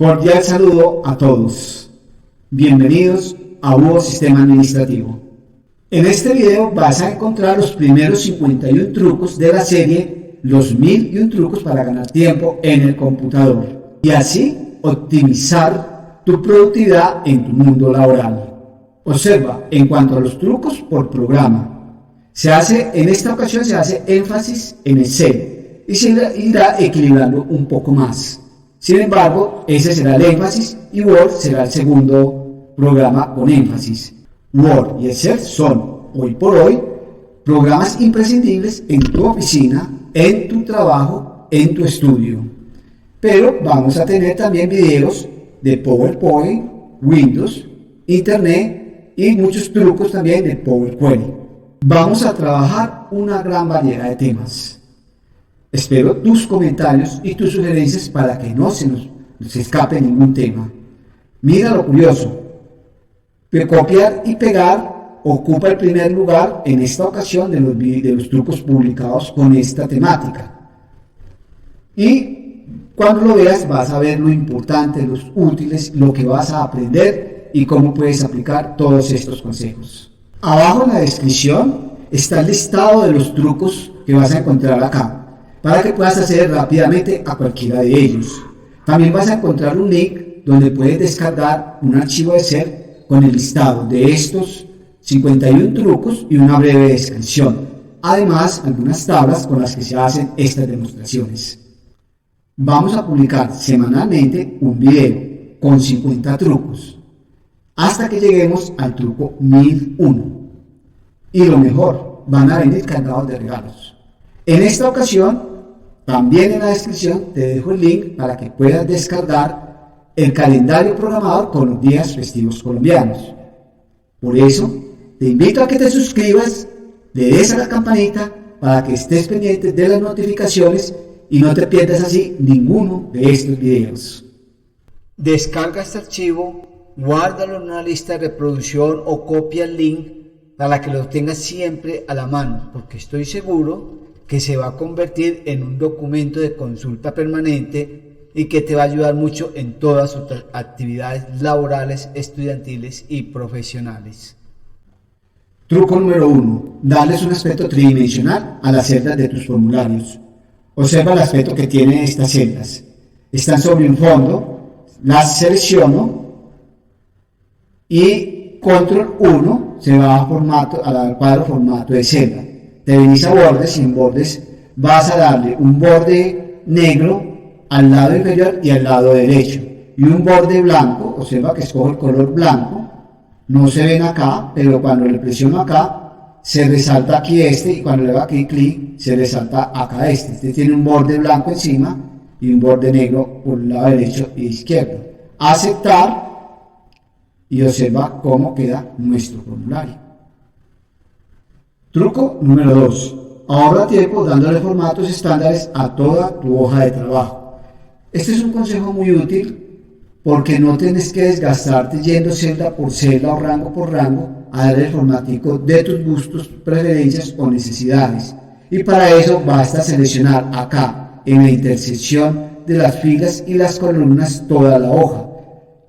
Cordial saludo a todos. Bienvenidos a Hugo Sistema Administrativo. En este video vas a encontrar los primeros 51 trucos de la serie Los 1001 trucos para ganar tiempo en el computador y así optimizar tu productividad en tu mundo laboral. Observa, en cuanto a los trucos por programa, en esta ocasión se hace énfasis en Excel y se irá equilibrando un poco más. Sin embargo, ese será el énfasis y Word será el segundo programa con énfasis. Word y Excel son, hoy por hoy, programas imprescindibles en tu oficina, en tu trabajo, en tu estudio. Pero vamos a tener también videos de PowerPoint, Windows, Internet y muchos trucos también de Power Query. Vamos a trabajar una gran variedad de temas. Espero tus comentarios y tus sugerencias para que no se nos escape ningún tema. Mira lo curioso. Copiar y pegar ocupa el primer lugar en esta ocasión de los trucos publicados con esta temática. Y cuando lo veas vas a ver lo importante, los útiles, lo que vas a aprender y cómo puedes aplicar todos estos consejos. Abajo en la descripción está el listado de los trucos que vas a encontrar acá, para que puedas acceder rápidamente a cualquiera de ellos. También vas a encontrar un link donde puedes descargar un archivo de Excel con el listado de estos 51 trucos y una breve descripción. Además, algunas tablas con las que se hacen estas demostraciones. Vamos a publicar semanalmente un video con 50 trucos, hasta que lleguemos al truco 1001. Y lo mejor, van a venir cargados de regalos. En esta ocasión, también en la descripción te dejo el link para que puedas descargar el calendario programador con los días festivos colombianos. Por eso, te invito a que te suscribas, le des a la campanita para que estés pendiente de las notificaciones y no te pierdas así ninguno de estos videos. Descarga este archivo, guárdalo en una lista de reproducción o copia el link para que lo tengas siempre a la mano, porque estoy seguro que se va a convertir en un documento de consulta permanente y que te va a ayudar mucho en todas tus actividades laborales, estudiantiles y profesionales. Truco número 1. Darles un aspecto tridimensional a las celdas de tus formularios. Observa el aspecto que tienen estas celdas. Están sobre un fondo, las selecciono y control 1 se va al cuadro formato de celda. Te venís a bordes y en bordes vas a darle un borde negro al lado inferior y al lado derecho y un borde blanco. Observa que escojo el color blanco, no se ven acá, pero cuando le presiono acá se resalta aquí este y cuando le hago aquí clic se resalta acá este tiene un borde blanco encima y un borde negro por el lado derecho e izquierdo. Aceptar y observa cómo queda nuestro formulario. Truco número 2. Ahorra tiempo dándole formatos estándares a toda tu hoja de trabajo. Este es un consejo muy útil porque no tienes que desgastarte yendo celda por celda o rango por rango a darle el formatico de tus gustos, preferencias o necesidades. Y para eso basta seleccionar acá en la intersección de las filas y las columnas toda la hoja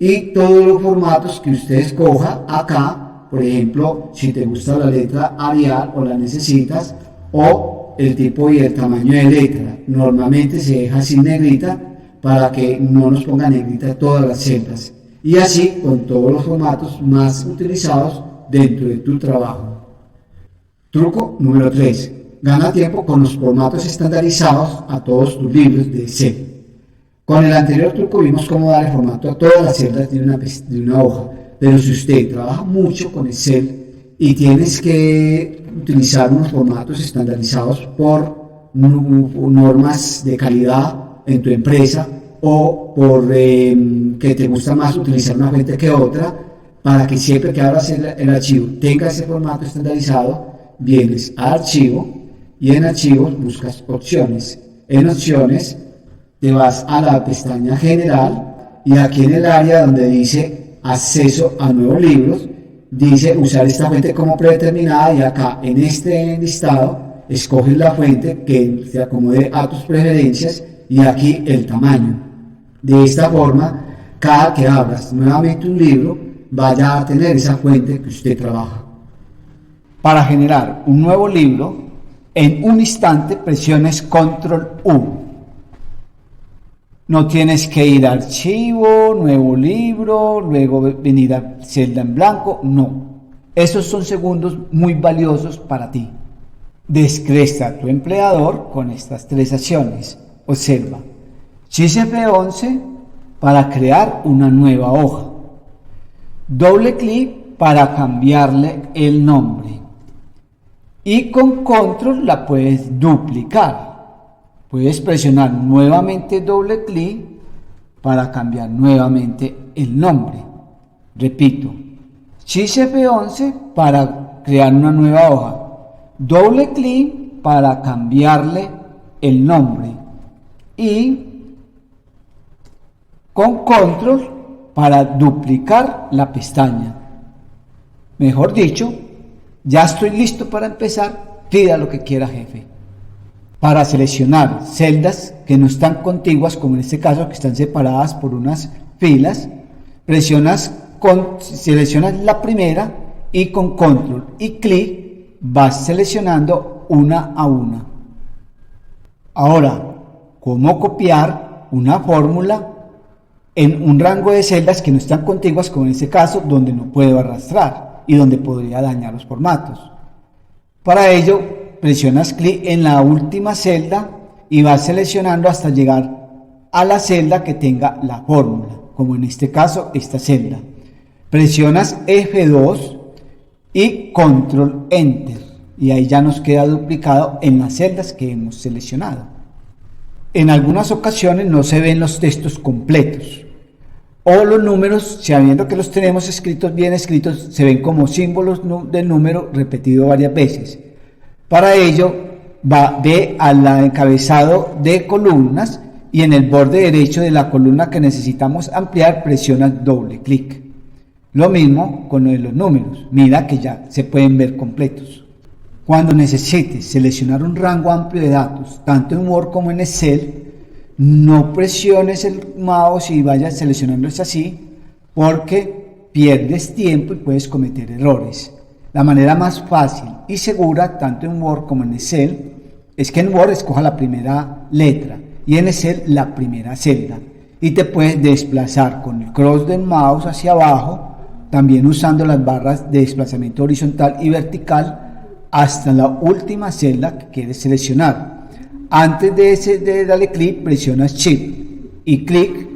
y todos los formatos que usted escoja acá. Por ejemplo, si te gusta la letra Arial o la necesitas, o el tipo y el tamaño de letra. Normalmente se deja sin negrita para que no nos ponga negrita todas las celdas. Y así con todos los formatos más utilizados dentro de tu trabajo. Truco número 3. Gana tiempo con los formatos estandarizados a todos tus libros de Excel. Con el anterior truco vimos cómo darle formato a todas las celdas de una hoja. Pero si usted trabaja mucho con Excel y tienes que utilizar unos formatos estandarizados por normas de calidad en tu empresa o por que te gusta más utilizar una fuente que otra, para que siempre que abras el archivo tenga ese formato estandarizado, vienes a archivo y en archivos buscas opciones. En opciones te vas a la pestaña general y aquí en el área donde dice acceso a nuevos libros, dice usar esta fuente como predeterminada y acá en este listado escoges la fuente que se acomode a tus preferencias y aquí el tamaño. De esta forma cada que abras nuevamente un libro, vaya a tener esa fuente que usted trabaja. Para generar un nuevo libro, en un instante presiones Control U. No tienes que ir a archivo, nuevo libro, luego venir a celda en blanco, no. Esos son segundos muy valiosos para ti. Descresta a tu empleador con estas 3 acciones. Observa. Shift F11 para crear una nueva hoja. Doble clic para cambiarle el nombre. Y con control la puedes duplicar. Puedes presionar nuevamente doble clic para cambiar nuevamente el nombre. Repito, Shift F11 para crear una nueva hoja. Doble clic para cambiarle el nombre. Y con control para duplicar la pestaña. Mejor dicho, ya estoy listo para empezar, pida lo que quiera, jefe. Para seleccionar celdas que no están contiguas, como en este caso que están separadas por unas filas, seleccionas la primera y con control y clic vas seleccionando una a una. Ahora, ¿cómo copiar una fórmula en un rango de celdas que no están contiguas, como en este caso, donde no puedo arrastrar y donde podría dañar los formatos? Para ello, presionas clic en la última celda y vas seleccionando hasta llegar a la celda que tenga la fórmula, como en este caso, esta celda. Presionas F2 y Control Enter, y ahí ya nos queda duplicado en las celdas que hemos seleccionado. En algunas ocasiones no se ven los textos completos, o los números, sabiendo que los tenemos escritos bien escritos, se ven como símbolos del número repetido varias veces. Para ello, ve al encabezado de columnas y en el borde derecho de la columna que necesitamos ampliar, presionas doble clic. Lo mismo con lo de los números, mira que ya se pueden ver completos. Cuando necesites seleccionar un rango amplio de datos, tanto en Word como en Excel, no presiones el mouse y vayas seleccionándolos así, porque pierdes tiempo y puedes cometer errores. La manera más fácil y segura, tanto en Word como en Excel, es que en Word escoja la primera letra y en Excel la primera celda. Y te puedes desplazar con el cross del mouse hacia abajo, también usando las barras de desplazamiento horizontal y vertical, hasta la última celda que quieres seleccionar. Antes de darle clic, presionas Shift y clic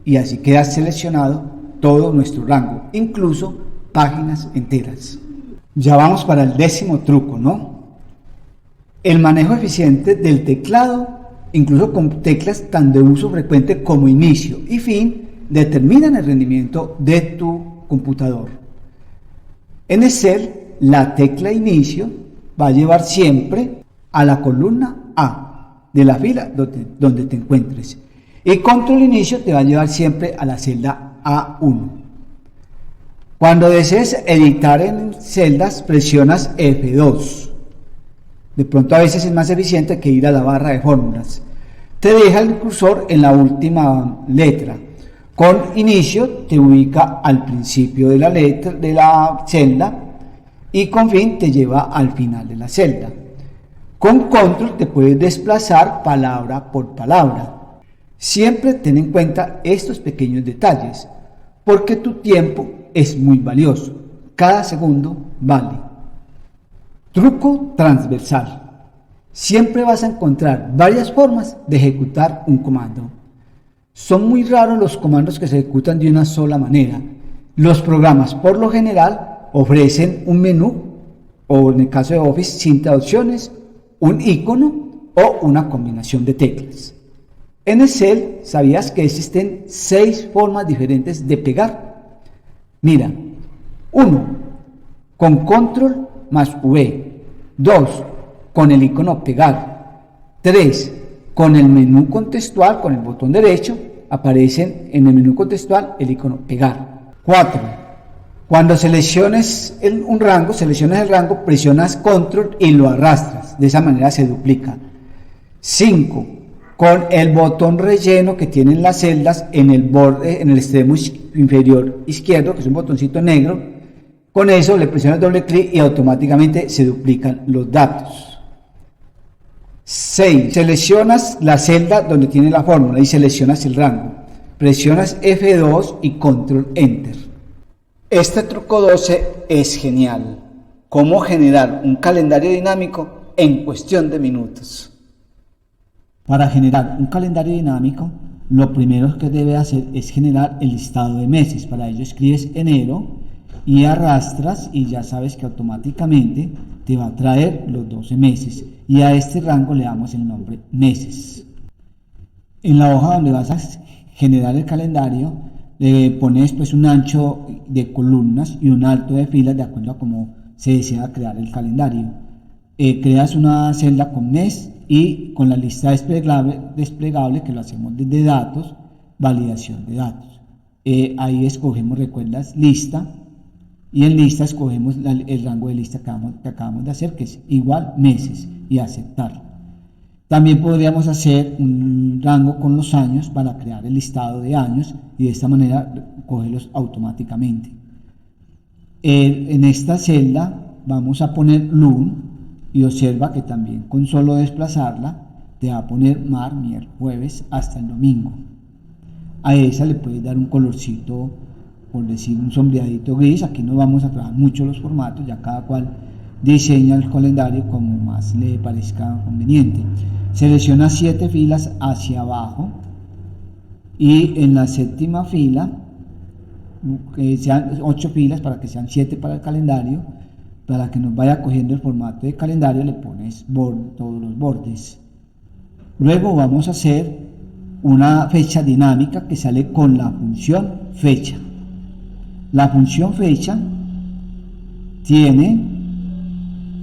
y así queda seleccionado todo nuestro rango, incluso páginas enteras. Ya vamos para el 10º truco, ¿no? El manejo eficiente del teclado, incluso con teclas tan de uso frecuente como inicio y fin, determinan el rendimiento de tu computador. En Excel, la tecla inicio va a llevar siempre a la columna A de la fila donde te encuentres, y control inicio te va a llevar siempre a la celda A1. Cuando desees editar en celdas, presionas F2. De pronto a veces es más eficiente que ir a la barra de fórmulas. Te deja el cursor en la última letra. Con inicio te ubica al principio de la letra de la celda y con fin te lleva al final de la celda. Con control te puedes desplazar palabra por palabra. Siempre ten en cuenta estos pequeños detalles, porque tu tiempo es muy valioso. Cada segundo vale. Truco transversal. Siempre vas a encontrar varias formas de ejecutar un comando. Son muy raros los comandos que se ejecutan de una sola manera. Los programas, por lo general, ofrecen un menú, o en el caso de Office, sin traducciones, un icono o una combinación de teclas. En Excel, ¿sabías que existen 6 formas diferentes de pegar? Mira, 1, con control más V, 2, con el icono pegar, 3, con el menú contextual, con el botón derecho, aparecen en el menú contextual el icono pegar. 4, cuando selecciones un rango, seleccionas el rango, presionas control y lo arrastras, de esa manera se duplica. 5, con el botón relleno que tienen las celdas en el borde, en el extremo inferior izquierdo, que es un botoncito negro. Con eso le presionas doble clic y automáticamente se duplican los datos. 6. Seleccionas la celda donde tiene la fórmula y seleccionas el rango. Presionas F2 y Control Enter. Este truco 12 es genial. Cómo generar un calendario dinámico en cuestión de minutos. Para generar un calendario dinámico, lo primero que debe hacer es generar el listado de meses. Para ello escribes enero y arrastras y ya sabes que automáticamente te va a traer los 12 meses. Y a este rango le damos el nombre meses. En la hoja donde vas a generar el calendario, le pones pues un ancho de columnas y un alto de filas de acuerdo a cómo se desea crear el calendario. Creas una celda con mes y con la lista desplegable que lo hacemos desde datos, validación de datos. Ahí escogemos, recuerdas, lista, y en lista escogemos el rango de lista que acabamos de hacer, que es igual meses, y aceptar. También podríamos hacer un rango con los años para crear el listado de años y de esta manera cogerlos automáticamente. En esta celda vamos a poner LUN y observa que también con solo desplazarla te va a poner mar, miércoles, jueves hasta el domingo. A esa le puedes dar un colorcito, por decir un sombreadito gris. Aquí no vamos a trabajar mucho los formatos, ya cada cual diseña el calendario como más le parezca conveniente. Selecciona 7 filas hacia abajo y en la séptima fila, que sean 8 filas para que sean 7 para el calendario, para que nos vaya cogiendo el formato de calendario le pones todos los bordes. Luego vamos a hacer una fecha dinámica que sale con la función fecha. La función fecha tiene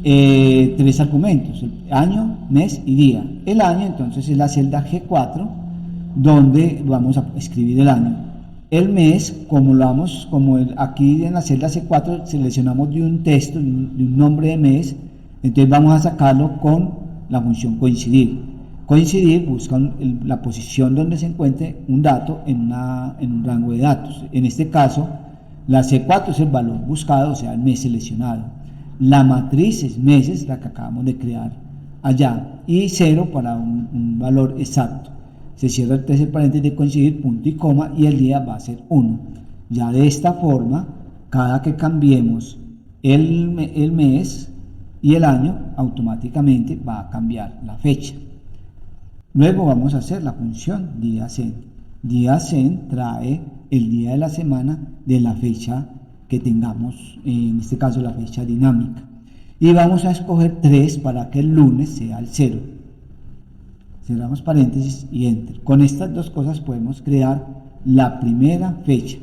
3 argumentos: el año, mes y día. El año entonces es la celda G4 donde vamos a escribir el año. El mes, aquí en la celda C4 seleccionamos de un texto, de un nombre de mes, entonces vamos a sacarlo con la función coincidir. Coincidir busca la posición donde se encuentre un dato en un rango de datos. En este caso, la C4 es el valor buscado, o sea, el mes seleccionado. La matriz es meses, la que acabamos de crear allá, y 0 para un valor exacto. Se cierra el tercer paréntesis de coincidir, punto y coma, y el día va a ser 1. Ya de esta forma, cada que cambiemos el mes y el año, automáticamente va a cambiar la fecha. Luego vamos a hacer la función día_sen. Día_sen trae el día de la semana de la fecha que tengamos, en este caso la fecha dinámica. Y vamos a escoger 3 para que el lunes sea el 0. Cerramos paréntesis y enter. Con estas dos cosas podemos crear la primera fecha.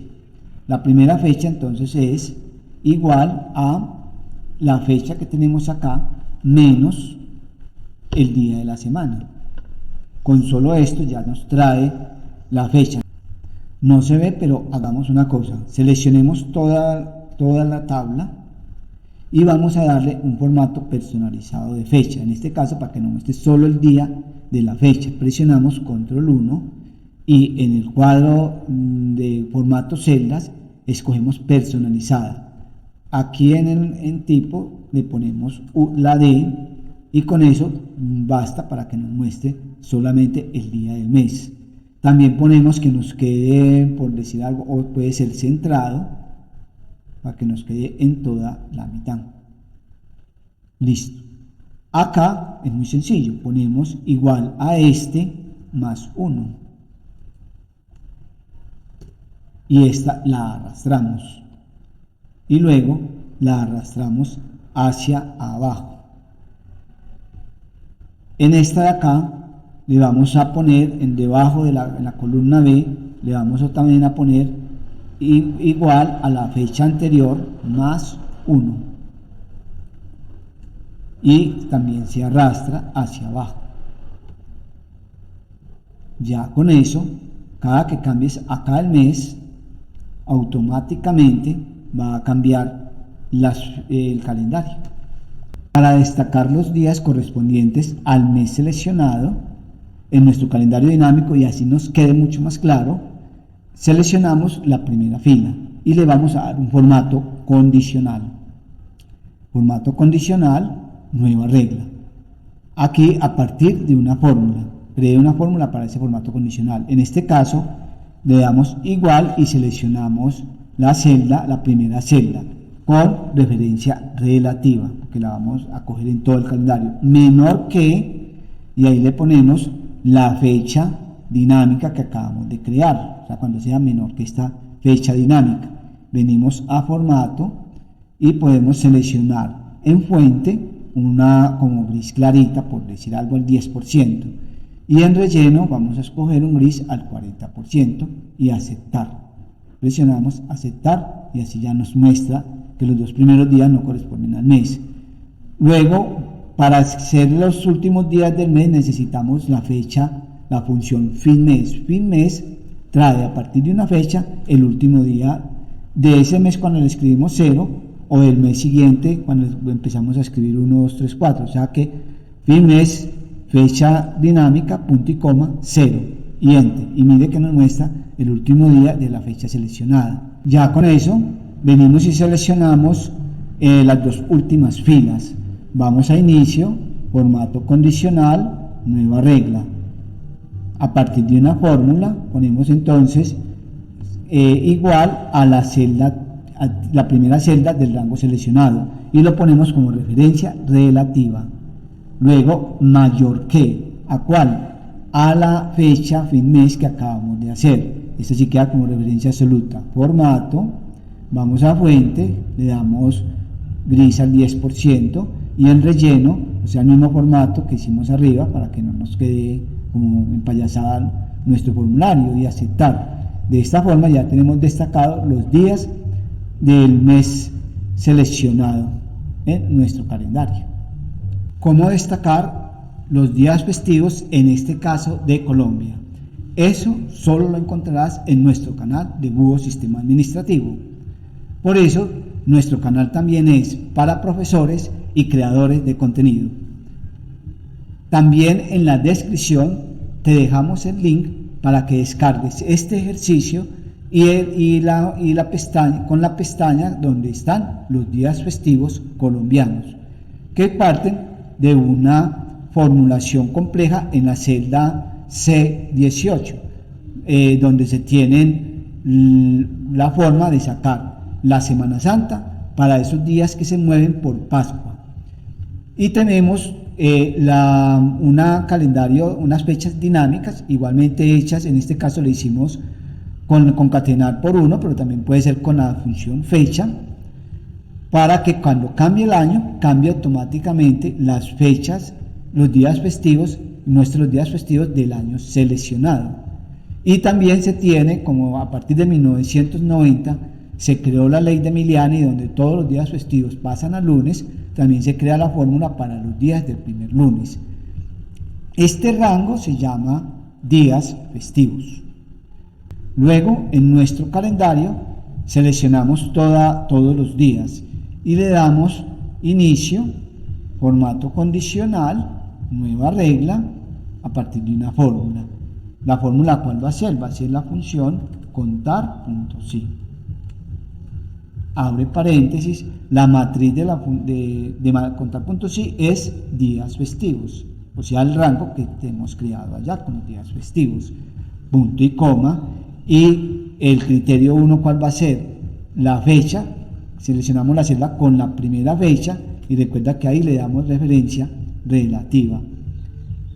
La primera fecha entonces es igual a la fecha que tenemos acá menos el día de la semana. Con solo esto ya nos trae la fecha. No se ve, pero hagamos una cosa. Seleccionemos toda la tabla y vamos a darle un formato personalizado de fecha. En este caso, para que no muestre solo el día de la fecha, presionamos control 1 y en el cuadro de formato celdas escogemos personalizada. Aquí en tipo le ponemos la D y con eso basta para que nos muestre solamente el día del mes. También ponemos que nos quede, por decir algo, o puede ser centrado para que nos quede en toda la mitad. Listo. Acá es muy sencillo, ponemos igual a este más 1 y esta la arrastramos y luego la arrastramos hacia abajo. En esta de acá le vamos a poner en debajo de la columna B, le vamos también a poner igual a la fecha anterior más 1 y también se arrastra hacia abajo. Ya con eso, cada que cambies acá el mes, automáticamente va a cambiar el calendario. Para destacar los días correspondientes al mes seleccionado, en nuestro calendario dinámico y así nos quede mucho más claro, seleccionamos la primera fila y le vamos a dar un formato condicional. Formato condicional, nueva regla. Aquí a partir de una fórmula, cree una fórmula para ese formato condicional. En este caso le damos igual y seleccionamos la celda, la primera celda, con referencia relativa, que la vamos a coger en todo el calendario, menor que, y ahí le ponemos la fecha dinámica que acabamos de crear, o sea, cuando sea menor que esta fecha dinámica. Venimos a formato y podemos seleccionar en fuente una como gris clarita, por decir algo, al 10%, y en relleno vamos a escoger un gris al 40% y aceptar. Presionamos aceptar y así ya nos muestra que los 2 primeros días no corresponden al mes. Luego, para hacer los últimos días del mes necesitamos la fecha, la función fin mes. Fin mes trae a partir de una fecha el último día de ese mes cuando le escribimos 0 o del mes siguiente cuando empezamos a escribir 1, 2, 3, 4. O sea que fin mes, fecha dinámica, punto y coma, 0 y enter. Y mire que nos muestra el último día de la fecha seleccionada. Ya con eso venimos y seleccionamos las 2 últimas filas. Vamos a inicio, formato condicional, nueva regla. A partir de una fórmula ponemos entonces igual a la celda, a la primera celda del rango seleccionado y lo ponemos como referencia relativa. Luego mayor que, ¿a cuál? A la fecha fin mes que acabamos de hacer. Esto sí queda como referencia absoluta. Formato, vamos a fuente, le damos gris al 10% y en relleno, o sea, el mismo formato que hicimos arriba para que no nos quede como empayasada nuestro formulario, y aceptar. De esta forma ya tenemos destacados los días del mes seleccionado en nuestro calendario. ¿Cómo destacar los días festivos en este caso de Colombia? Eso solo lo encontrarás en nuestro canal de Búho Sistema Administrativo. Por eso, nuestro canal también es para profesores y creadores de contenido. También en la descripción te dejamos el link para que descargues este ejercicio y la pestaña, con la pestaña donde están los días festivos colombianos, que parten de una formulación compleja en la celda C18, donde se tienen la forma de sacar la Semana Santa para esos días que se mueven por Pascua. Y tenemos unas fechas dinámicas igualmente hechas. En este caso le hicimos con concatenar por 1, pero también puede ser con la función fecha, para que cuando cambie el año cambie automáticamente las fechas, los días festivos, nuestros días festivos del año seleccionado. Y también se tiene, como a partir de 1990 se creó la ley de Emiliani, donde todos los días festivos pasan a lunes, también se crea la fórmula para los días del primer lunes. Este rango se llama días festivos. Luego, en nuestro calendario, seleccionamos todos los días y le damos inicio, formato condicional, nueva regla, a partir de una fórmula. La fórmula, ¿cuál va a ser? Va a ser la función contar.si. Abre paréntesis, la matriz de contar.si es días festivos, o sea, el rango que hemos creado allá con los días festivos, punto y coma, y el criterio 1, ¿cuál va a ser? La fecha, seleccionamos la celda con la primera fecha y recuerda que ahí le damos referencia relativa.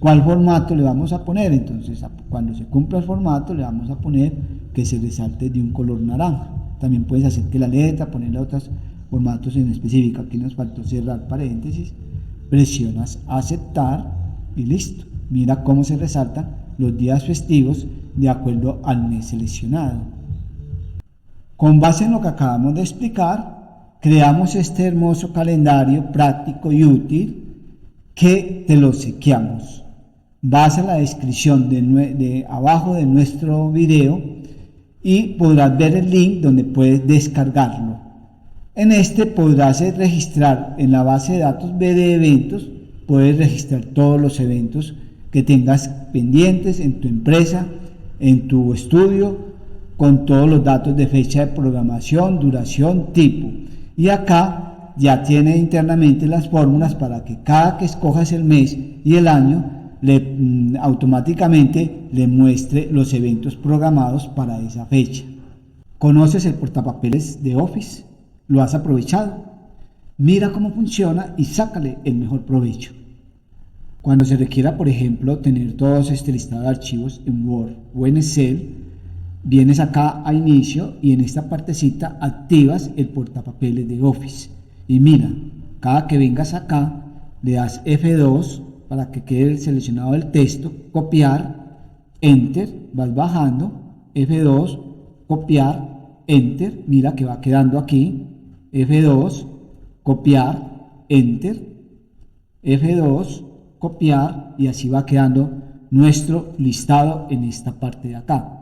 ¿Cuál formato le vamos a poner? Entonces, cuando se cumpla el formato, le vamos a poner que se resalte de un color naranja. También puedes hacer que la letra, ponerle otros formatos en específico. Aquí nos faltó cerrar paréntesis, presionas aceptar y listo. Mira cómo se resaltan los días festivos de acuerdo al mes seleccionado. Con base en lo que acabamos de explicar, creamos este hermoso calendario práctico y útil que te lo obsequiamos. Vas a la descripción de abajo de nuestro video y podrás ver el link donde puedes descargarlo. En este podrás registrar en la base de datos B de eventos, puedes registrar todos los eventos que tengas pendientes en tu empresa, en tu estudio, con todos los datos de fecha de programación, duración, tipo. Y acá ya tiene internamente las fórmulas para que cada que escojas el mes y el año, automáticamente le muestre los eventos programados para esa fecha. ¿Conoces el portapapeles de Office? ¿Lo has aprovechado? Mira cómo funciona y sácale el mejor provecho. Cuando se requiera, por ejemplo, tener todos este listado de archivos en Word o en Excel, vienes acá a inicio y en esta partecita activas el portapapeles de Office. Y mira, cada que vengas acá, le das F2 para que quede seleccionado el texto, copiar, Enter, vas bajando, F2, copiar, Enter, mira que va quedando aquí, F2, copiar, Enter, F2, copiar, y así va quedando nuestro listado en esta parte de acá.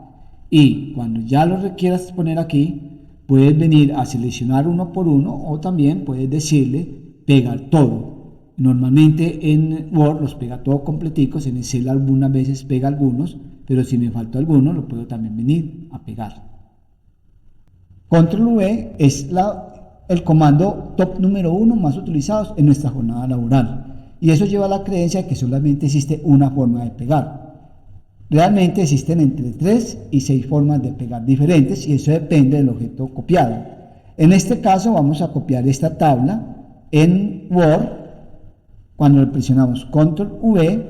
Y cuando ya lo requieras poner aquí, puedes venir a seleccionar uno por uno, o también puedes decirle pegar todo. Normalmente en Word los pega todo completicos, en Excel algunas veces pega algunos, pero si me falta alguno lo puedo también venir a pegar. Control V es el comando top número 1 más utilizado en nuestra jornada laboral, y eso lleva a la creencia de que solamente existe una forma de pegar. Realmente existen entre 3 y 6 formas de pegar diferentes, y eso depende del objeto copiado. En este caso vamos a copiar esta tabla en Word. Cuando le presionamos Control V,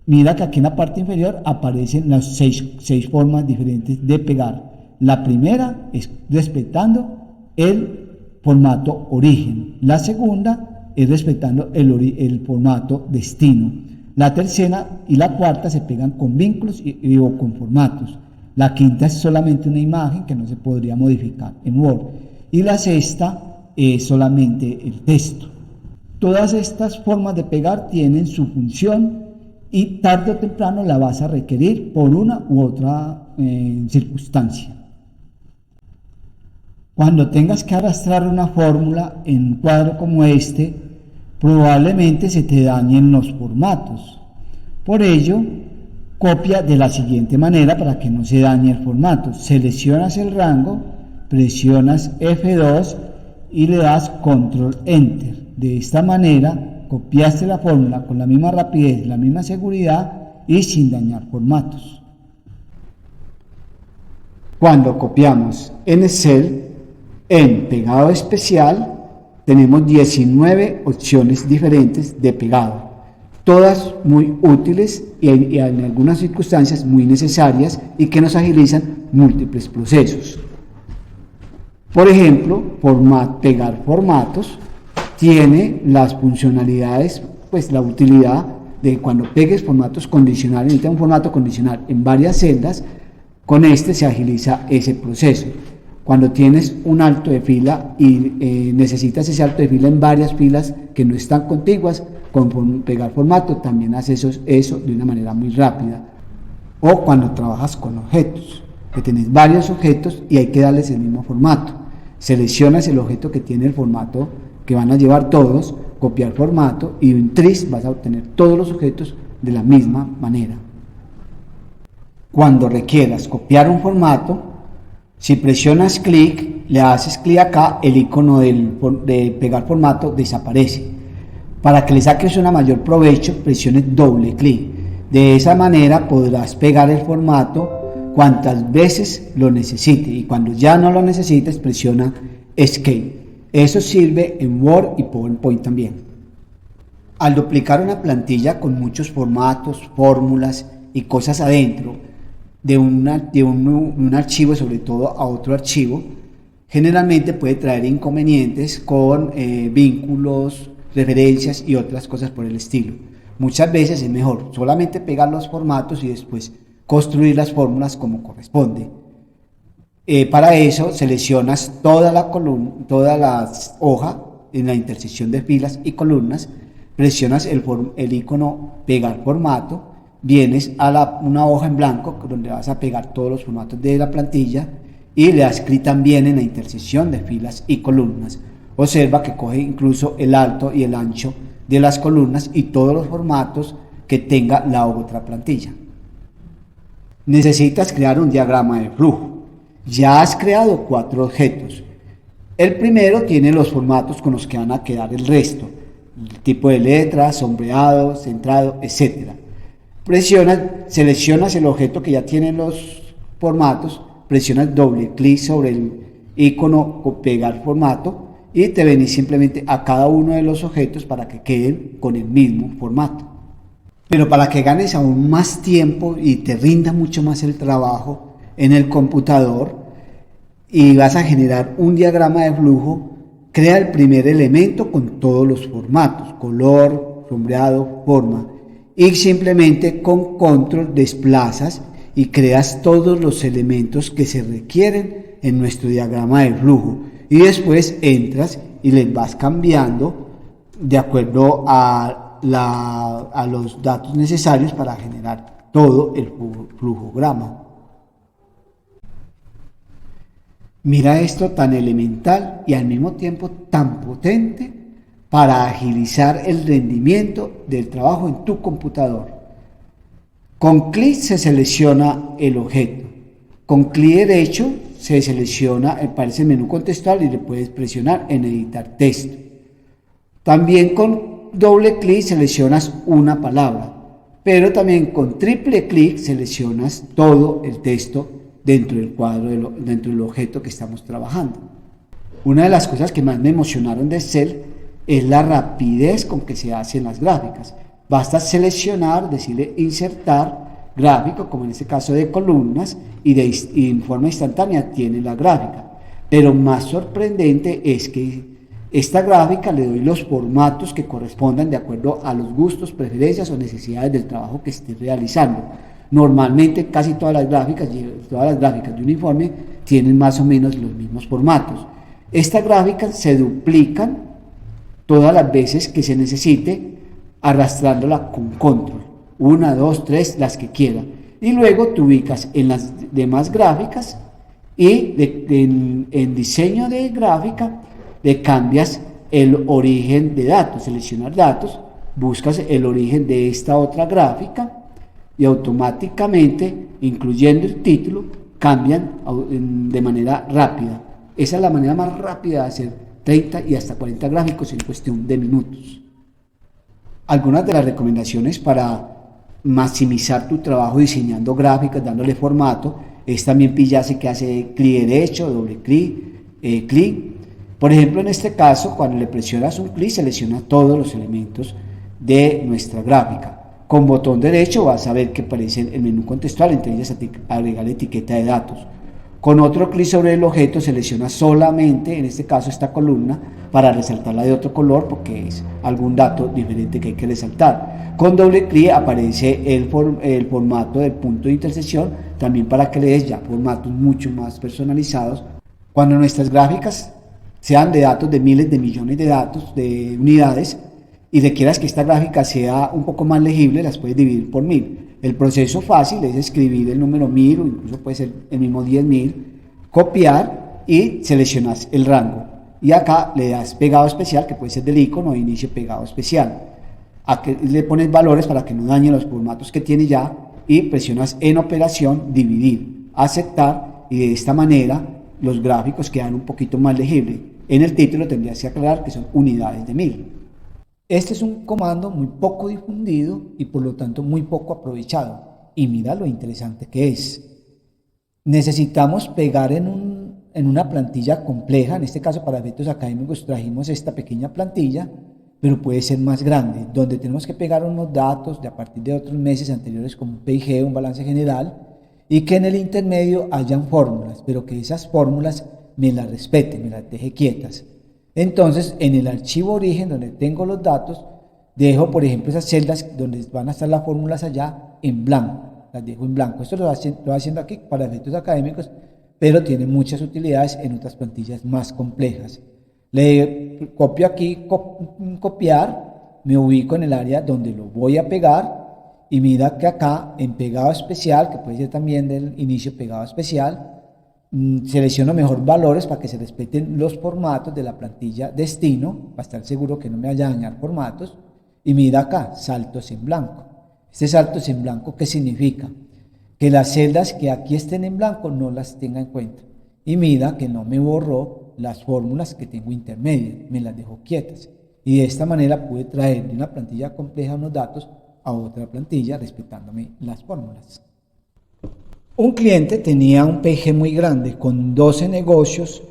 mira que aquí en la parte inferior aparecen las 6 formas diferentes de pegar. La primera es respetando el formato origen. La segunda es respetando el formato destino. La tercera y la cuarta se pegan con vínculos o con formatos. La quinta es solamente una imagen que no se podría modificar en Word. Y la sexta es solamente el texto. Todas estas formas de pegar tienen su función y tarde o temprano la vas a requerir por una u otra circunstancia. Cuando tengas que arrastrar una fórmula en un cuadro como este, probablemente se te dañen los formatos. Por ello, copia de la siguiente manera para que no se dañe el formato. Seleccionas el rango, presionas F2 y le das Control Enter. De esta manera, copiaste la fórmula con la misma rapidez, la misma seguridad y sin dañar formatos. Cuando copiamos en Excel, en pegado especial, tenemos 19 opciones diferentes de pegado, todas muy útiles y en algunas circunstancias muy necesarias y que nos agilizan múltiples procesos. Por ejemplo, pegar formatos tiene las funcionalidades, pues la utilidad de cuando pegues formatos condicionales, necesita un formato condicional en varias celdas, con este se agiliza ese proceso. Cuando tienes un alto de fila y necesitas ese alto de fila en varias filas que no están contiguas, con pegar formato también haces eso de una manera muy rápida. O cuando trabajas con objetos, que tienes varios objetos y hay que darles el mismo formato. Seleccionas el objeto que tiene el formato que van a llevar todos, copiar formato, y en tris vas a obtener todos los objetos de la misma manera. Cuando requieras copiar un formato, si presionas clic, le haces clic acá, el icono de pegar formato desaparece. Para que le saques un mayor provecho, presiones doble clic. De esa manera podrás pegar el formato cuantas veces lo necesite, y cuando ya no lo necesites, presiona Escape. Eso sirve en Word y PowerPoint también. Al duplicar una plantilla con muchos formatos, fórmulas y cosas adentro de un archivo, sobre todo a otro archivo, generalmente puede traer inconvenientes con vínculos, referencias y otras cosas por el estilo. Muchas veces es mejor solamente pegar los formatos y después construir las fórmulas como corresponde. Para eso seleccionas toda la hoja en la intersección de filas y columnas, presionas el icono pegar formato, vienes a una hoja en blanco donde vas a pegar todos los formatos de la plantilla y le das clic también en la intersección de filas y columnas. Observa que coge incluso el alto y el ancho de las columnas y todos los formatos que tenga la otra plantilla. Necesitas crear un diagrama de flujo. Ya has creado 4 objetos. El primero tiene los formatos con los que van a quedar el resto, el tipo de letra, sombreado, centrado, etc. Seleccionas el objeto que ya tiene los formatos, presionas doble clic sobre el icono pegar formato y te venís simplemente a cada uno de los objetos para que queden con el mismo formato. Pero para que ganes aún más tiempo y te rinda mucho más el trabajo en el computador y vas a generar un diagrama de flujo, crea el primer elemento con todos los formatos, color, sombreado, forma, y simplemente con control desplazas y creas todos los elementos que se requieren en nuestro diagrama de flujo, y después entras y les vas cambiando de acuerdo a los datos necesarios para generar todo el flujograma. Mira esto tan elemental y al mismo tiempo tan potente para agilizar el rendimiento del trabajo en tu computador. Con clic se selecciona el objeto. Con clic derecho se selecciona, aparece el menú contextual y le puedes presionar en editar texto. También con doble clic seleccionas una palabra, pero también con triple clic seleccionas todo el texto dentro del cuadro, dentro del objeto que estamos trabajando. Una de las cosas que más me emocionaron de Excel es la rapidez con que se hacen las gráficas. Basta seleccionar, decirle insertar gráfico, como en este caso de columnas, y en forma instantánea tiene la gráfica. Pero más sorprendente es que esta gráfica le doy los formatos que correspondan de acuerdo a los gustos, preferencias o necesidades del trabajo que esté realizando. Normalmente casi todas las gráficas de un informe tienen más o menos los mismos formatos. Estas gráficas se duplican todas las veces que se necesite, arrastrándola con control, 1, 2, 3, las que quiera, y luego te ubicas en las demás gráficas y en diseño de gráfica le cambias el origen de datos, seleccionar datos, buscas el origen de esta otra gráfica y automáticamente, incluyendo el título, cambian de manera rápida. Esa es la manera más rápida de hacer 30 y hasta 40 gráficos en cuestión de minutos. Algunas de las recomendaciones para maximizar tu trabajo diseñando gráficas, dándole formato, es también pillarse que hace clic derecho, doble clic, clic. Por ejemplo, en este caso, cuando le presionas un clic, selecciona todos los elementos de nuestra gráfica. Con botón derecho vas a ver que aparece el menú contextual, entre ellas agregar la etiqueta de datos. Con otro clic sobre el objeto selecciona solamente, en este caso, esta columna para resaltarla de otro color porque es algún dato diferente que hay que resaltar. Con doble clic aparece el formato del punto de intersección, también para que le des ya formatos mucho más personalizados. Cuando nuestras gráficas sean de datos de miles de millones de datos, de unidades, y requieras que esta gráfica sea un poco más legible, las puedes dividir por 1000. El proceso fácil es escribir el número 1000 o incluso puede ser el mismo 10.000, copiar y seleccionas el rango. Y acá le das pegado especial, que puede ser del icono o inicio pegado especial. Aquí le pones valores para que no dañen los formatos que tiene ya y presionas en operación dividir, aceptar, y de esta manera los gráficos quedan un poquito más legibles. En el título tendrías que aclarar que son unidades de 1000. Este es un comando muy poco difundido y por lo tanto muy poco aprovechado. Y mira lo interesante que es. Necesitamos pegar en una plantilla compleja, en este caso para efectos académicos trajimos esta pequeña plantilla, pero puede ser más grande, donde tenemos que pegar unos datos de a partir de otros meses anteriores como un PIG, un balance general, y que en el intermedio hayan fórmulas, pero que esas fórmulas me las respete, me las deje quietas. Entonces, en el archivo origen, donde tengo los datos, dejo, por ejemplo, esas celdas donde van a estar las fórmulas allá en blanco, las dejo en blanco. Esto lo estoy haciendo aquí para efectos académicos, pero tiene muchas utilidades en otras plantillas más complejas. Le copio aquí, copiar, me ubico en el área donde lo voy a pegar, y mira que acá, en pegado especial, que puede ser también del inicio pegado especial, selecciono mejor valores para que se respeten los formatos de la plantilla destino, para estar seguro que no me vaya a dañar formatos, y mira acá, saltos en blanco. Este salto es en blanco. ¿Qué significa? Que las celdas que aquí estén en blanco no las tenga en cuenta. Y mira que no me borró las fórmulas que tengo intermedias, me las dejó quietas. Y de esta manera pude traer de una plantilla compleja unos datos a otra plantilla respetándome las fórmulas. Un cliente tenía un PG muy grande con 12 negocios.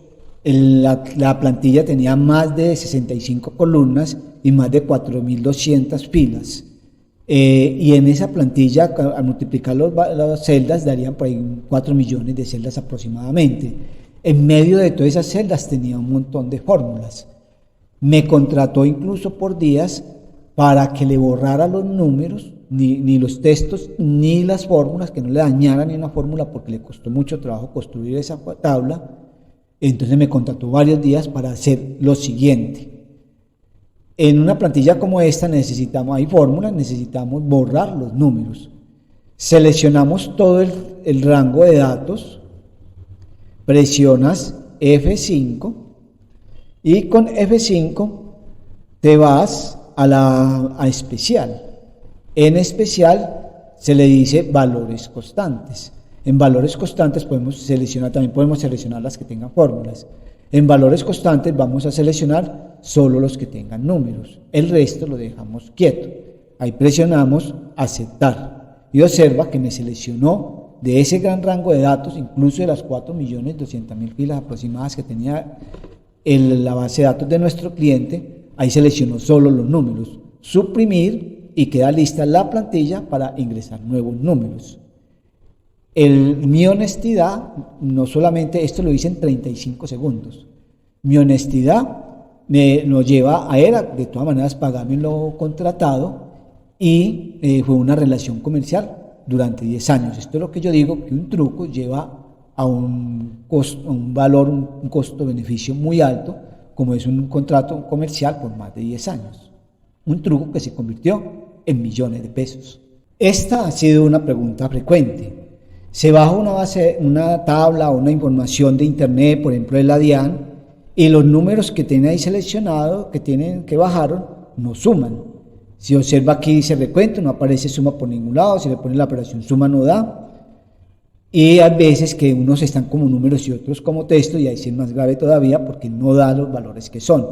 La plantilla tenía más de 65 columnas y más de 4.200 filas. Y en esa plantilla, al multiplicar las celdas, darían por ahí 4 millones de celdas aproximadamente. En medio de todas esas celdas tenía un montón de fórmulas. Me contrató incluso por días para que le borrara los números, ni los textos, ni las fórmulas, que no le dañara ni una fórmula, porque le costó mucho trabajo construir esa tabla. Entonces me contrató varios días para hacer lo siguiente. En una plantilla como esta hay fórmulas, necesitamos borrar los números. Seleccionamos todo el rango de datos, presionas F5 y con F5 te vas a especial. En especial se le dice valores constantes. En valores constantes también podemos seleccionar las que tengan fórmulas. En valores constantes vamos a seleccionar solo los que tengan números. El resto lo dejamos quieto. Ahí presionamos aceptar. Y observa que me seleccionó de ese gran rango de datos, incluso de las 4.200.000 filas aproximadas que tenía la base de datos de nuestro cliente. Ahí seleccionó solo los números. Suprimir y queda lista la plantilla para ingresar nuevos números. Mi honestidad, no solamente esto lo hice en 35 segundos, mi honestidad nos lleva a él, de todas maneras, pagarme lo contratado y fue una relación comercial durante 10 años. Esto es lo que yo digo, que un truco lleva a un costo-beneficio muy alto, como es un contrato comercial por más de 10 años. Un truco que se convirtió en millones de pesos. Esta ha sido una pregunta frecuente. Se baja una tabla o una información de internet, por ejemplo de la DIAN, y los números que tiene ahí seleccionados, que bajaron, no suman. Si observa aquí dice recuento, no aparece suma por ningún lado, si le pone la operación suma no da. Y hay veces que unos están como números y otros como texto, y ahí sí es más grave todavía porque no da los valores que son.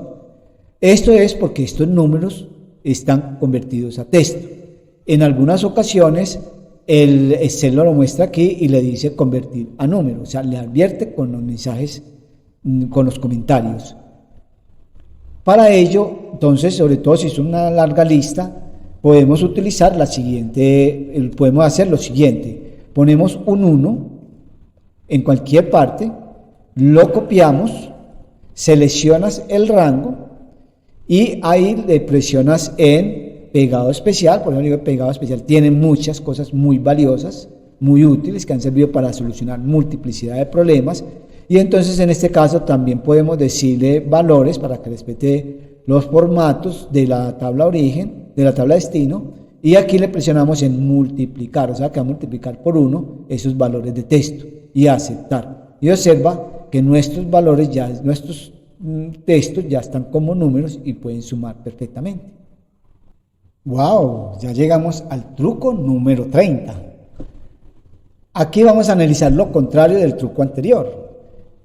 Esto es porque estos números están convertidos a texto. En algunas ocasiones el Excel lo muestra aquí y le dice convertir a número, o sea, le advierte con los mensajes, con los comentarios. Para ello, entonces, sobre todo si es una larga lista, podemos utilizar podemos hacer lo siguiente: ponemos un 1 en cualquier parte, lo copiamos, seleccionas el rango y ahí le presionas en pegado especial. Por ejemplo, el pegado especial tiene muchas cosas muy valiosas, muy útiles, que han servido para solucionar multiplicidad de problemas. Y entonces en este caso también podemos decirle valores para que respete los formatos de la tabla origen, de la tabla destino, y aquí le presionamos en multiplicar, o sea que va a multiplicar por 1 esos valores de texto y aceptar. Y observa que nuestros textos ya están como números y pueden sumar perfectamente. ¡Wow! Ya llegamos al truco número 30. Aquí vamos a analizar lo contrario del truco anterior.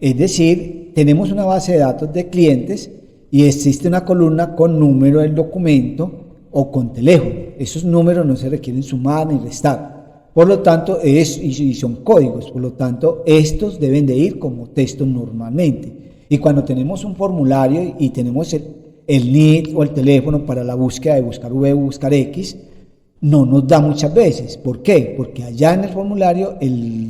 Es decir, tenemos una base de datos de clientes y existe una columna con número del documento o con teléfono. Esos números no se requieren sumar ni restar. Por lo tanto, y son códigos. Por lo tanto, estos deben de ir como texto normalmente. Y cuando tenemos un formulario y tenemos el NID o el teléfono para la búsqueda de buscar V o buscar X, no nos da muchas veces. ¿Por qué? Porque allá en el formulario el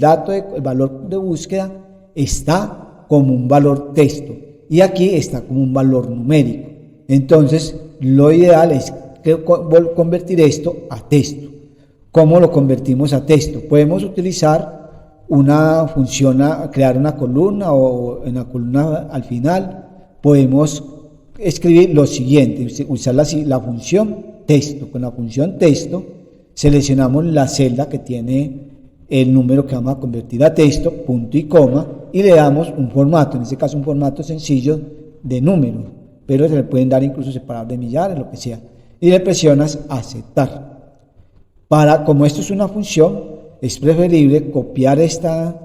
valor de búsqueda está como un valor texto y aquí está como un valor numérico. Entonces, lo ideal es convertir esto a texto. ¿Cómo lo convertimos a texto? Podemos utilizar una función, crear una columna, o en la columna al final podemos escribir lo siguiente, usar la función texto. Con la función texto seleccionamos la celda que tiene el número que vamos a convertir a texto, punto y coma, y le damos un formato, en este caso un formato sencillo de número, pero se le pueden dar incluso separar de millares, lo que sea, y le presionas aceptar. Como esto es una función, es preferible copiar esta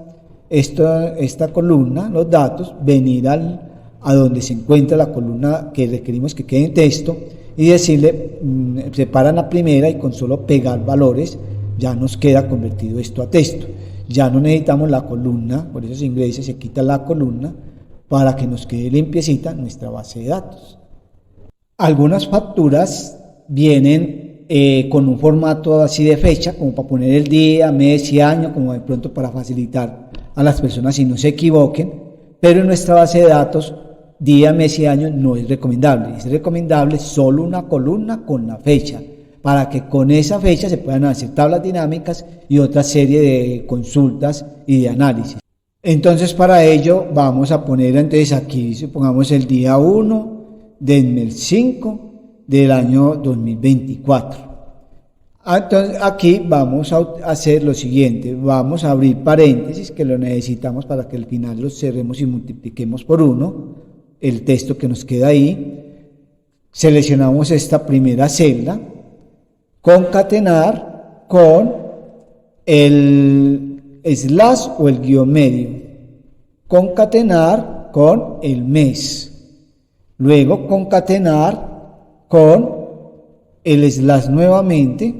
columna, los datos, venir a donde se encuentra la columna que requerimos que quede en texto y decirle, separa la primera y con solo pegar valores ya nos queda convertido esto a texto. Ya no necesitamos la columna, por eso se ingresa, se quita la columna para que nos quede limpiecita nuestra base de datos. Algunas facturas vienen con un formato así de fecha, como para poner el día, mes y año, como de pronto para facilitar a las personas si no se equivoquen, pero en nuestra base de datos, día, mes y año no es recomendable. Es recomendable solo una columna con la fecha, para que con esa fecha se puedan hacer tablas dinámicas y otra serie de consultas y de análisis. Entonces, para ello vamos a poner entonces aquí, supongamos el día 1 del mes 5 del año 2024. Entonces, aquí vamos a hacer lo siguiente, vamos a abrir paréntesis, que lo necesitamos para que al final los cerremos y multipliquemos por 1, el texto que nos queda ahí. Seleccionamos esta primera celda, concatenar con el slash o el guión medio, concatenar con el mes, luego concatenar con el slash nuevamente,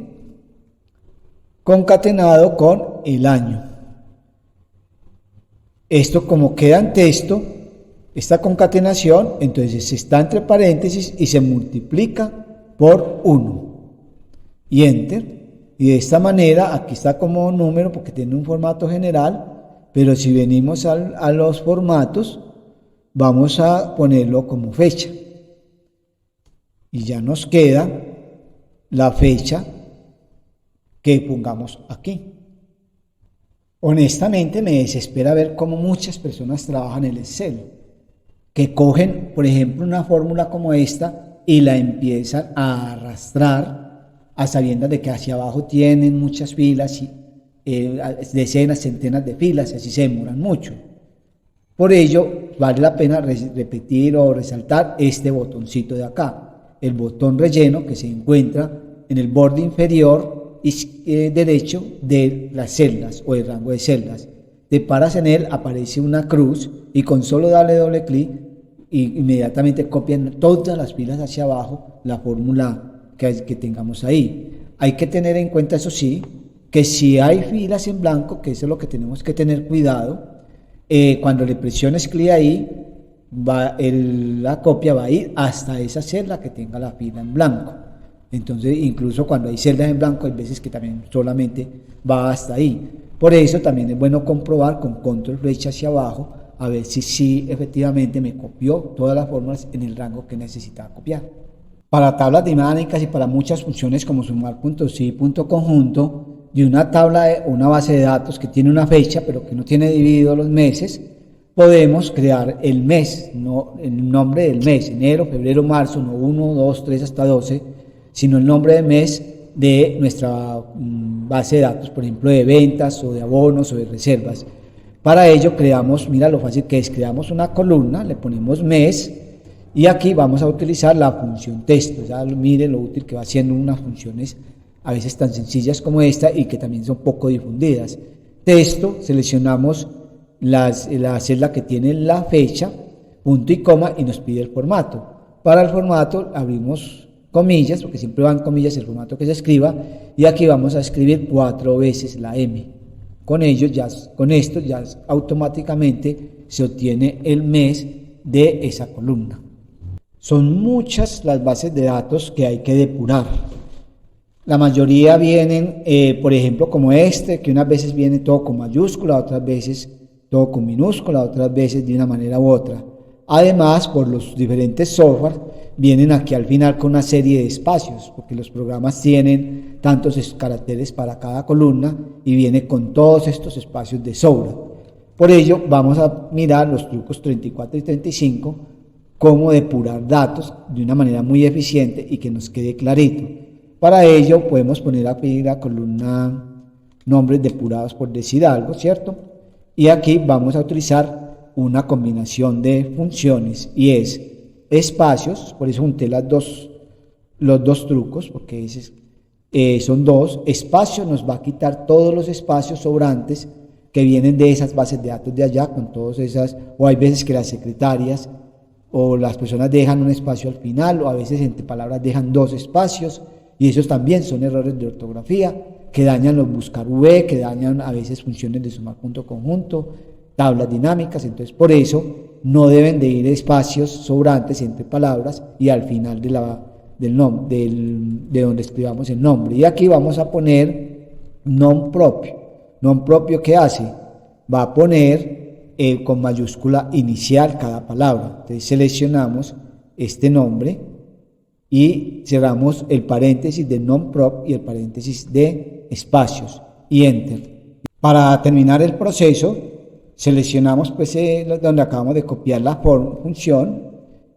concatenado con el año. Esto, como queda en texto, esta concatenación, entonces está entre paréntesis y se multiplica por 1 y enter, y de esta manera aquí está como número porque tiene un formato general, pero si venimos a los formatos vamos a ponerlo como fecha y ya nos queda la fecha que pongamos aquí. Honestamente me desespera ver cómo muchas personas trabajan en el Excel, que cogen, por ejemplo, una fórmula como esta y la empiezan a arrastrar a sabiendas de que hacia abajo tienen muchas filas, y decenas, centenas de filas, y así se demoran mucho. Por ello, vale la pena repetir o resaltar este botoncito de acá, el botón relleno que se encuentra en el borde inferior derecho de las celdas o el rango de celdas. Te paras en él, aparece una cruz y con solo darle doble clic inmediatamente copian todas las filas hacia abajo la fórmula que tengamos ahí. Hay que tener en cuenta, eso sí, que si hay filas en blanco, que eso es lo que tenemos que tener cuidado, cuando le presiones clic ahí, la copia va a ir hasta esa celda que tenga la fila en blanco. Entonces, incluso cuando hay celdas en blanco, hay veces que también solamente va hasta ahí. Por eso también es bueno comprobar con control flecha hacia abajo, a ver si efectivamente me copió todas las fórmulas en el rango que necesitaba copiar. Para tablas dinámicas y para muchas funciones como sumar puntos y punto conjunto, de una tabla, una base de datos que tiene una fecha, pero que no tiene dividido los meses, podemos crear el mes, no el nombre del mes, enero, febrero, marzo, no 1, 2, 3 hasta 12, sino el nombre del mes de nuestra base de datos, por ejemplo, de ventas o de abonos o de reservas. Para ello creamos, mira lo fácil que es, creamos una columna, le ponemos mes y aquí vamos a utilizar la función texto. Ya miren lo útil que va haciendo unas funciones a veces tan sencillas como esta y que también son poco difundidas. Texto, seleccionamos la celda que tiene la fecha, punto y coma, y nos pide el formato. Para el formato abrimos comillas, porque siempre van comillas el formato que se escriba, y aquí vamos a escribir 4 veces la M. Con esto ya automáticamente se obtiene el mes de esa columna. Son muchas las bases de datos que hay que depurar. La mayoría vienen, por ejemplo, como que unas veces viene todo con mayúscula, otras veces todo con minúscula, otras veces de una manera u otra. Además, por los diferentes software, vienen aquí al final con una serie de espacios, porque los programas tienen tantos caracteres para cada columna y viene con todos estos espacios de sobra. Por ello, vamos a mirar los trucos 34 y 35, cómo depurar datos de una manera muy eficiente y que nos quede clarito. Para ello, podemos poner aquí la columna nombres depurados por decir algo, ¿cierto? Y aquí vamos a utilizar una combinación de funciones y es espacios, por eso junté los dos trucos, porque son 2. Espacio nos va a quitar todos los espacios sobrantes que vienen de esas bases de datos de allá, con todas esas, o hay veces que las secretarias o las personas dejan un espacio al final, o a veces entre palabras dejan 2 espacios, y esos también son errores de ortografía que dañan los buscar V, que dañan a veces funciones de sumar punto conjunto, tablas dinámicas. Entonces por eso no deben de ir espacios sobrantes entre palabras y al final de donde escribamos el nombre. Y aquí vamos a poner nom propio. Nom propio, ¿qué hace? Va a poner con mayúscula inicial cada palabra. Entonces seleccionamos este nombre y cerramos el paréntesis de nom prop y el paréntesis de espacios y enter. Para terminar el proceso, seleccionamos pues donde acabamos de copiar la función,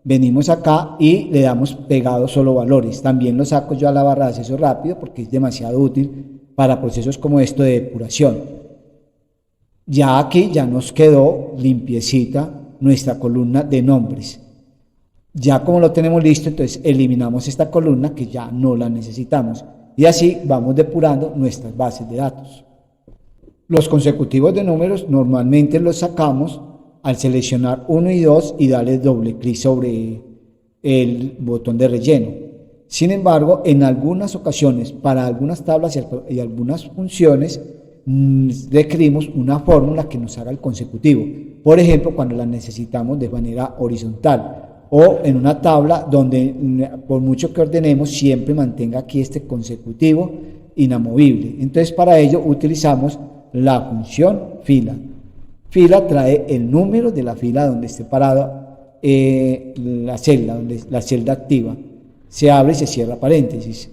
venimos acá y le damos pegado solo valores. También lo saco yo a la barra de acceso rápido porque es demasiado útil para procesos como esto de depuración. Ya aquí ya nos quedó limpiecita nuestra columna de nombres. Ya como lo tenemos listo, entonces eliminamos esta columna que ya no la necesitamos. Y así vamos depurando nuestras bases de datos. Los consecutivos de números normalmente los sacamos al seleccionar 1 y 2 y darle doble clic sobre el botón de relleno. Sin embargo, en algunas ocasiones, para algunas tablas y algunas funciones, requerimos una fórmula que nos haga el consecutivo. Por ejemplo, cuando la necesitamos de manera horizontal, o en una tabla donde por mucho que ordenemos siempre mantenga aquí este consecutivo inamovible. Entonces para ello utilizamos la función fila. Fila trae el número de la fila donde esté parada la celda activa. Se abre y se cierra paréntesis.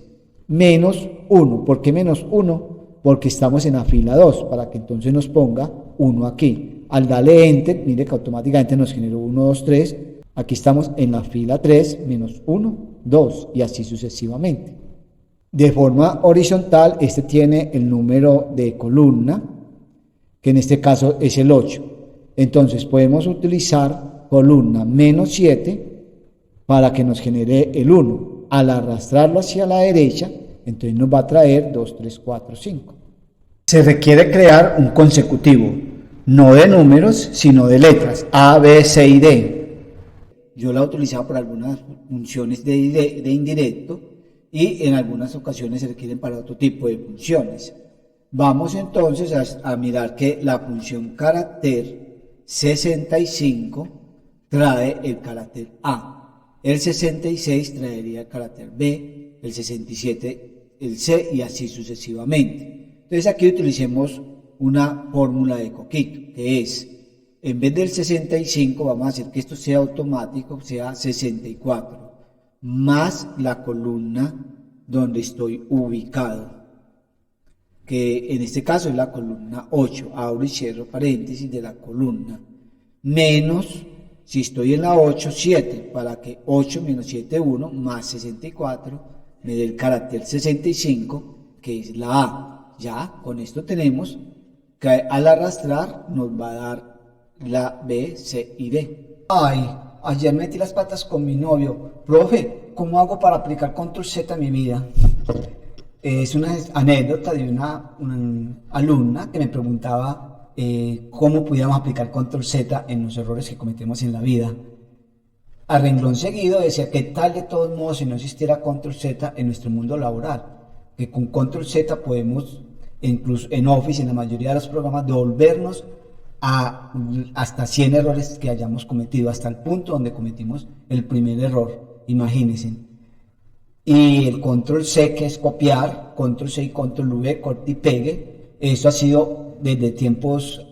Menos 1. ¿Por qué menos 1? Porque estamos en la fila 2, para que entonces nos ponga 1 aquí. Al darle enter, mire que automáticamente nos generó 1, 2, 3. Aquí estamos en la fila 3, menos 1, 2 y así sucesivamente. De forma horizontal, este tiene el número de columna, que en este caso es el 8. Entonces podemos utilizar columna menos 7 para que nos genere el 1. Al arrastrarlo hacia la derecha, entonces nos va a traer 2, 3, 4, 5. Se requiere crear un consecutivo, no de números, sino de letras, A, B, C y D. Yo la he utilizado por algunas funciones de indirecto y en algunas ocasiones se requieren para otro tipo de funciones. Vamos entonces a mirar que la función carácter 65 trae el carácter A, el 66 traería el carácter B, el 67 el C y así sucesivamente. Entonces aquí utilicemos una fórmula de Coquito, que es, en vez del 65, vamos a hacer que esto sea automático, sea 64, más la columna donde estoy ubicado, que en este caso es la columna 8, abro y cierro paréntesis de la columna, menos, si estoy en la 8, 7, para que 8 menos 7, 1, más 64, me dé el carácter 65, que es la A. Ya, con esto tenemos que al arrastrar nos va a dar la B, C y D. Ay, ayer metí las patas con mi novio. Profe, ¿cómo hago para aplicar control Z a mi vida? Es una anécdota de una alumna que me preguntaba cómo pudiéramos aplicar control Z en los errores que cometemos en la vida. A renglón seguido decía que tal de todos modos si no existiera control Z en nuestro mundo laboral, que con control Z podemos, incluso en Office, en la mayoría de los programas, devolvernos a hasta 100 errores que hayamos cometido, hasta el punto donde cometimos el primer error, imagínense. Y el control C, que es copiar, control C y control V, corte y pegue, eso ha sido desde tiempos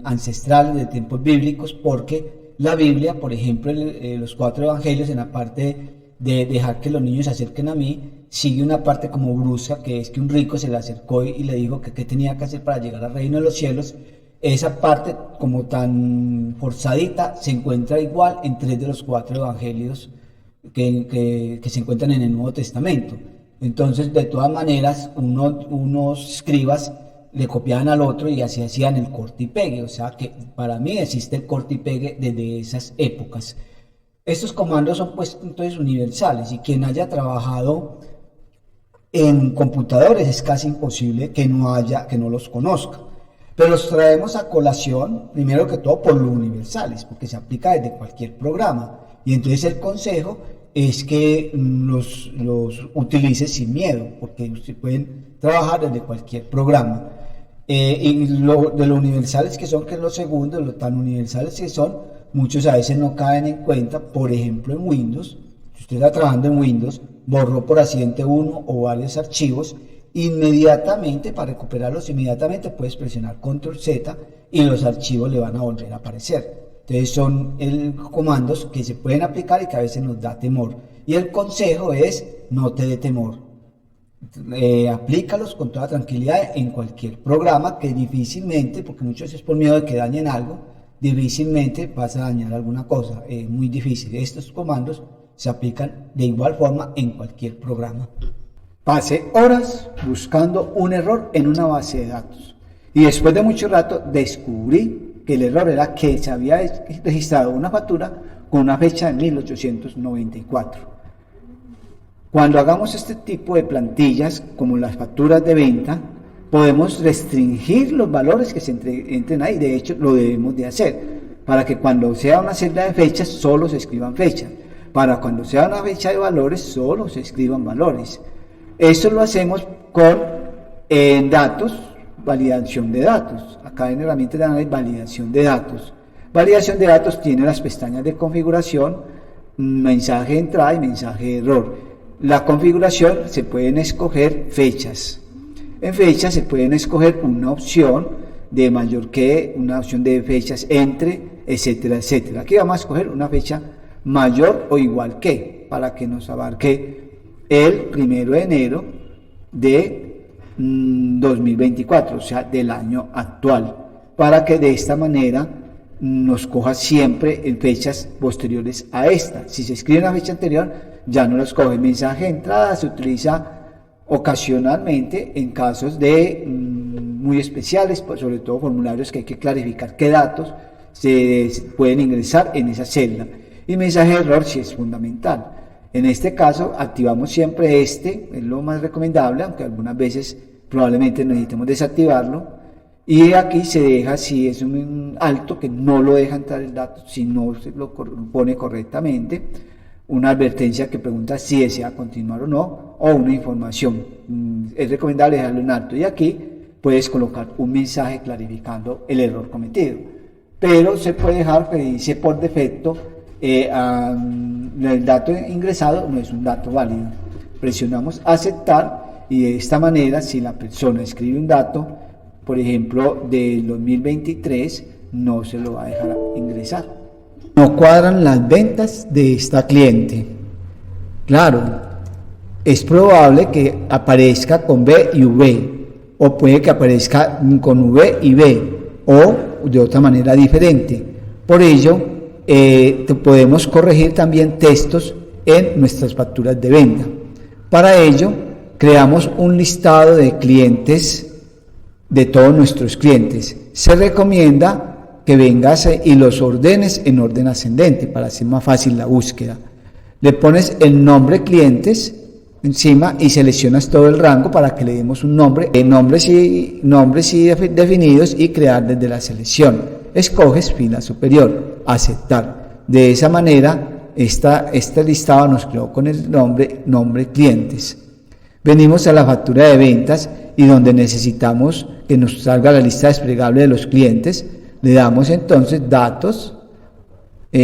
ancestrales, de tiempos bíblicos, porque la Biblia, por ejemplo, los 4 evangelios, en la parte de dejar que los niños se acerquen a mí, sigue una parte como brusca, que es que un rico se le acercó y le dijo que qué tenía que hacer para llegar al reino de los cielos. Esa parte, como tan forzadita, se encuentra igual en 3 de los 4 evangelios que se encuentran en el Nuevo Testamento. Entonces, de todas maneras, unos escribas le copiaban al otro y así hacían el corte y pegue. O sea que para mí existe el corte y pegue desde esas épocas. Estos comandos son pues entonces universales, y quien haya trabajado En computadores es casi imposible que no los conozca. Pero los traemos a colación, primero que todo, por lo universales, porque se aplica desde cualquier programa. Y entonces el consejo es que los utilice sin miedo, porque ustedes pueden trabajar desde cualquier programa. Y de lo universales que son, que es lo segundo, lo tan universales que son, muchos a veces no caen en cuenta. Por ejemplo, en Windows, si usted está trabajando en Windows, borró por accidente uno o varios archivos, inmediatamente, para recuperarlos inmediatamente, puedes presionar Control Z y los archivos le van a volver a aparecer. Entonces son comandos que se pueden aplicar y que a veces nos da temor. Y el consejo es: no te dé temor. Aplícalos con toda tranquilidad en cualquier programa, que difícilmente, porque muchos es por miedo de que dañen algo, difícilmente vas a dañar alguna cosa. Es muy difícil. Estos comandos se aplican de igual forma en cualquier programa. Pasé horas buscando un error en una base de datos y después de mucho rato descubrí que el error era que se había registrado una factura con una fecha de 1894. Cuando hagamos este tipo de plantillas, como las facturas de venta, podemos restringir los valores que se entren ahí. De hecho, lo debemos de hacer para que cuando sea una celda de fechas solo se escriban fechas, para cuando sea una fecha de valores solo se escriban valores. Esto lo hacemos con datos, validación de datos. Acá en herramientas de análisis, validación de datos. Validación de datos tiene las pestañas de configuración, mensaje de entrada y mensaje de error. La configuración, se pueden escoger fechas. En fechas se pueden escoger una opción de mayor que, una opción de fechas entre, etcétera, etcétera. Aquí vamos a escoger una fecha mayor o igual que, para que nos abarque el 1 de enero de 2024, o sea, del año actual, para que de esta manera nos coja siempre en fechas posteriores a esta. Si se escribe una fecha anterior, ya no los coge. Mensaje de entrada se utiliza ocasionalmente en casos de muy especiales, pues sobre todo formularios que hay que clarificar qué datos se pueden ingresar en esa celda. Y mensaje de error sí es fundamental. En este caso activamos siempre es lo más recomendable, aunque algunas veces probablemente necesitemos desactivarlo. Y aquí se deja, si es un alto, que no lo deja entrar el dato, si no se lo pone correctamente, una advertencia que pregunta si desea continuar o no, o una información. Es recomendable dejarlo en alto, y aquí puedes colocar un mensaje clarificando el error cometido. Pero se puede dejar que dice por defecto el dato ingresado no es un dato válido. Presionamos aceptar y de esta manera, si la persona escribe un dato, por ejemplo, del 2023, no se lo va a dejar ingresar. No cuadran las ventas de esta cliente. Claro, es probable que aparezca con B y V, o puede que aparezca con V y B, o de otra manera diferente. Por ello, podemos corregir también textos en nuestras facturas de venta. Para ello, creamos un listado de clientes, de todos nuestros clientes. Se recomienda que vengas y los ordenes en orden ascendente para hacer más fácil la búsqueda. Le pones el nombre clientes encima y seleccionas todo el rango para que le demos un nombre, nombres y definidos, y crear desde la selección. Escoges fila superior, aceptar. De esa manera, este listado nos quedó con el nombre clientes. Venimos a la factura de ventas y donde necesitamos que nos salga la lista desplegable de los clientes, le damos entonces datos,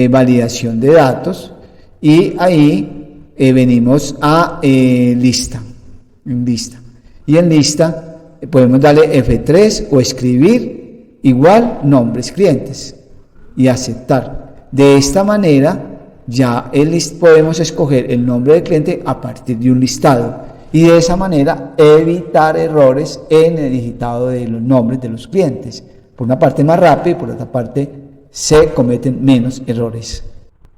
validación de datos, y ahí venimos a lista. Y en lista podemos darle F3 o escribir igual nombres clientes y aceptar. De esta manera ya podemos escoger el nombre del cliente a partir de un listado, y de esa manera evitar errores en el digitado de los nombres de los clientes. Por una parte más rápido y por otra parte se cometen menos errores.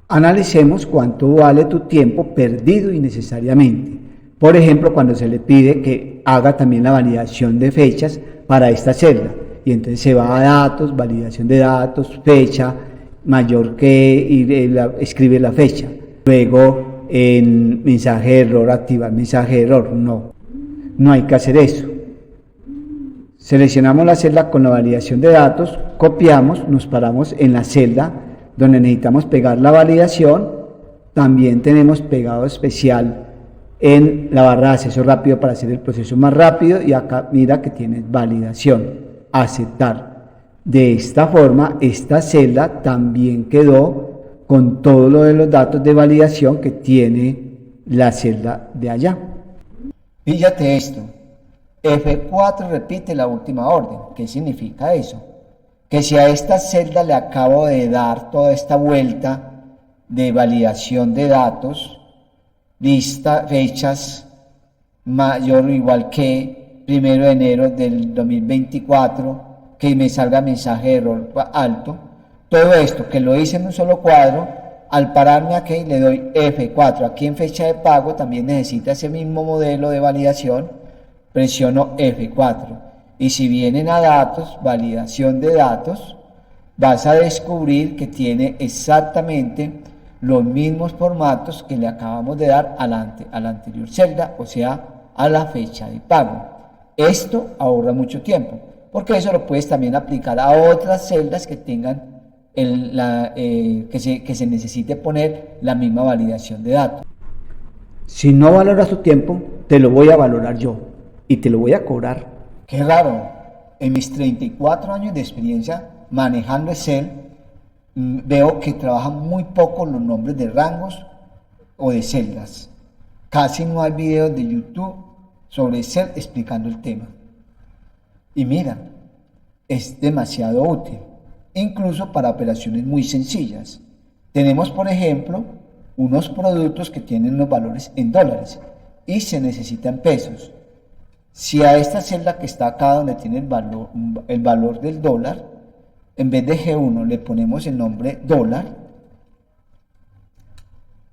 Analicemos cuánto vale tu tiempo perdido innecesariamente. Por ejemplo, cuando se le pide que haga también la validación de fechas para esta celda, y entonces se va a datos, validación de datos, fecha mayor que, y escribe la fecha. Luego en mensaje de error, activar mensaje de error, no. no hay que hacer eso. Seleccionamos la celda con la validación de datos, copiamos, nos paramos en la celda donde necesitamos pegar la validación. También tenemos pegado especial en la barra de acceso rápido para hacer el proceso más rápido, y acá mira que tienes validación, aceptar. De esta forma, esta celda también quedó con todo lo de los datos de validación que tiene la celda de allá. Fíjate esto, F4 repite la última orden. ¿Qué significa eso? Que si a esta celda le acabo de dar toda esta vuelta de validación de datos, lista, fechas, mayor o igual que 1 de enero del 2024, que me salga mensaje de error alto, todo esto que lo hice en un solo cuadro, al pararme aquí le doy F4. Aquí en fecha de pago también necesita ese mismo modelo de validación, presiono F4. Y si vienen a datos, validación de datos, vas a descubrir que tiene exactamente los mismos formatos que le acabamos de dar a la anterior celda, o sea, a la fecha de pago. Esto ahorra mucho tiempo, porque eso lo puedes también aplicar a otras celdas que tengan que se necesite poner la misma validación de datos. Si no valoras tu tiempo, te lo voy a valorar yo y te lo voy a cobrar. Qué raro, en mis 34 años de experiencia manejando Excel, veo que trabajan muy poco los nombres de rangos o de celdas. Casi no hay videos de YouTube sobre Excel explicando el tema. Y mira, es demasiado útil, incluso para operaciones muy sencillas. Tenemos, por ejemplo, unos productos que tienen los valores en dólares y se necesitan pesos. Si a esta celda que está acá donde tiene el valor del dólar, en vez de G1 le ponemos el nombre dólar,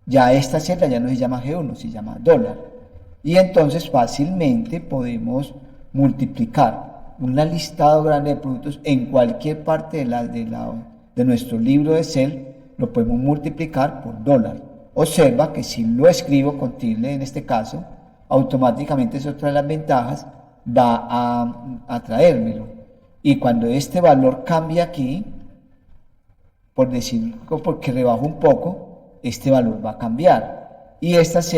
ya esta celda ya no se llama G1, se llama dólar. Y entonces fácilmente podemos multiplicar un listado grande de productos en cualquier parte de nuestro libro de Excel, lo podemos multiplicar por dólar. Observa que si lo escribo con tilde en este caso, automáticamente es otra de las ventajas, va a traérmelo. Y cuando este valor cambia aquí, por decirlo, porque rebajo un poco, este valor va a cambiar. Y estos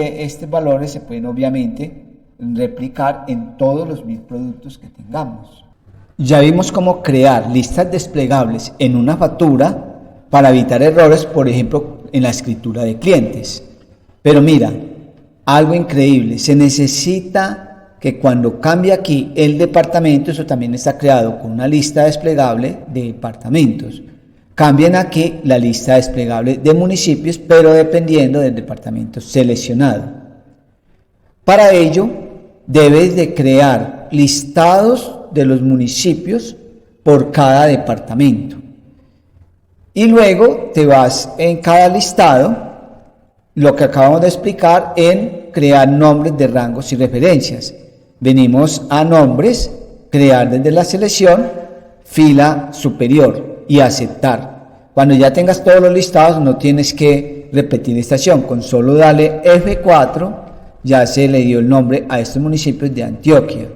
valores se pueden obviamente replicar en todos los 1000 productos que tengamos. Ya vimos cómo crear listas desplegables en una factura para evitar errores, por ejemplo, en la escritura de clientes. Pero mira, algo increíble, se necesita que cuando cambie aquí el departamento, eso también está creado con una lista desplegable de departamentos. Cambien aquí la lista desplegable de municipios, pero dependiendo del departamento seleccionado. Para ello, debes de crear listados de los municipios por cada departamento. Y luego te vas en cada listado, lo que acabamos de explicar, en crear nombres de rangos y referencias. Venimos a nombres, crear desde la selección, fila superior y aceptar. Cuando ya tengas todos los listados no tienes que repetir estación, con solo darle F4 ya se le dio el nombre a estos municipios de Antioquia.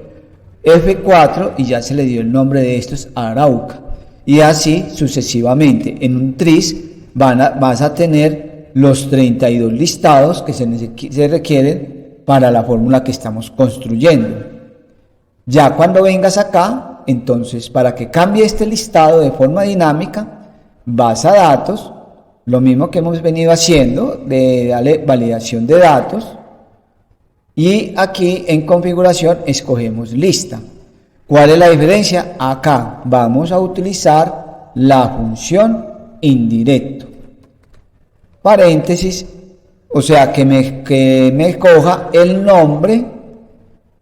F4 y ya se le dio el nombre de estos a Arauca. Y así sucesivamente. En un tris vas a tener los 32 listados que se requieren para la fórmula que estamos construyendo. Ya cuando vengas acá, entonces para que cambie este listado de forma dinámica, vas a datos, lo mismo que hemos venido haciendo, de darle validación de datos, y aquí en configuración escogemos lista. ¿Cuál es la diferencia? Acá vamos a utilizar la función indirecto. Paréntesis, o sea que me coja el nombre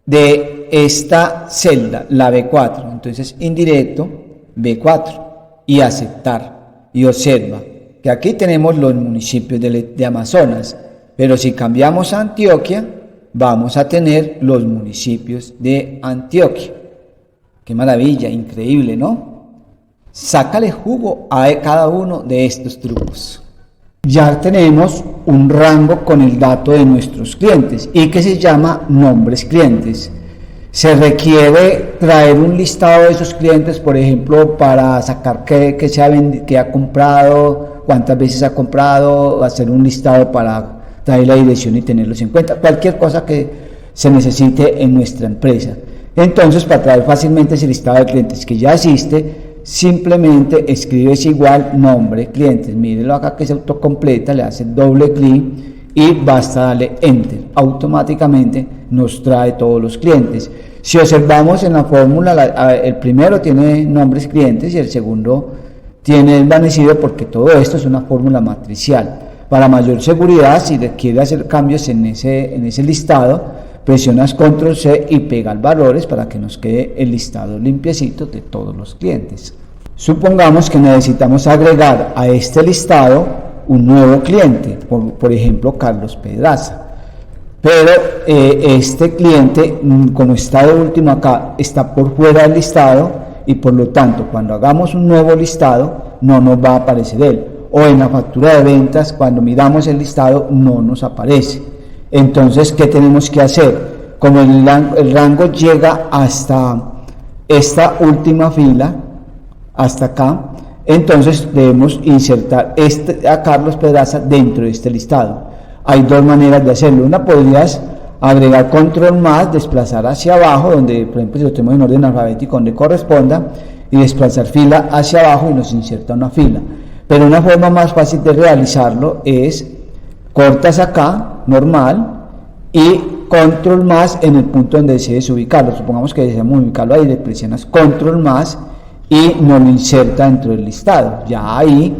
de esta celda, la B4. Entonces indirecto, B4 y aceptar. Y observa que aquí tenemos los municipios de Amazonas, pero si cambiamos a Antioquia, vamos a tener los municipios de Antioquia. Qué maravilla, increíble, ¿no? Sácale jugo a cada uno de estos trucos. Ya tenemos un rango con el dato de nuestros clientes y que se llama nombres clientes. Se requiere traer un listado de esos clientes, por ejemplo, para sacar qué ha comprado, cuántas veces ha comprado, hacer un listado para traer la dirección y tenerlos en cuenta, cualquier cosa que se necesite en nuestra empresa. Entonces, para traer fácilmente ese listado de clientes que ya existe, simplemente escribes igual nombre, clientes, mírelo acá que se autocompleta, le hace doble clic y basta darle enter, automáticamente nos trae todos los clientes. Si observamos en la fórmula, el primero tiene nombres clientes y el segundo tiene desvanecido, porque todo esto es una fórmula matricial. Para mayor seguridad, si quiere hacer cambios en ese listado, presionas control C y pegas valores para que nos quede el listado limpiecito de todos los clientes. Supongamos que necesitamos agregar a este listado un nuevo cliente, por ejemplo Carlos Pedraza, pero este cliente, como está de último acá, está por fuera del listado y por lo tanto cuando hagamos un nuevo listado no nos va a aparecer él, o en la factura de ventas cuando miramos el listado no nos aparece. Entonces, ¿qué tenemos que hacer? Como el rango llega hasta esta última fila, hasta acá, entonces debemos insertar a Carlos Pedraza dentro de este listado. Hay dos maneras de hacerlo. Una, podrías agregar control más, desplazar hacia abajo, donde por ejemplo si lo tenemos en orden alfabético donde corresponda, y desplazar fila hacia abajo y nos inserta una fila. Pero una forma más fácil de realizarlo es cortas acá, normal, y control más en el punto donde desees ubicarlo. Supongamos que deseamos ubicarlo ahí, le presionas control más y nos lo inserta dentro del listado. Ya ahí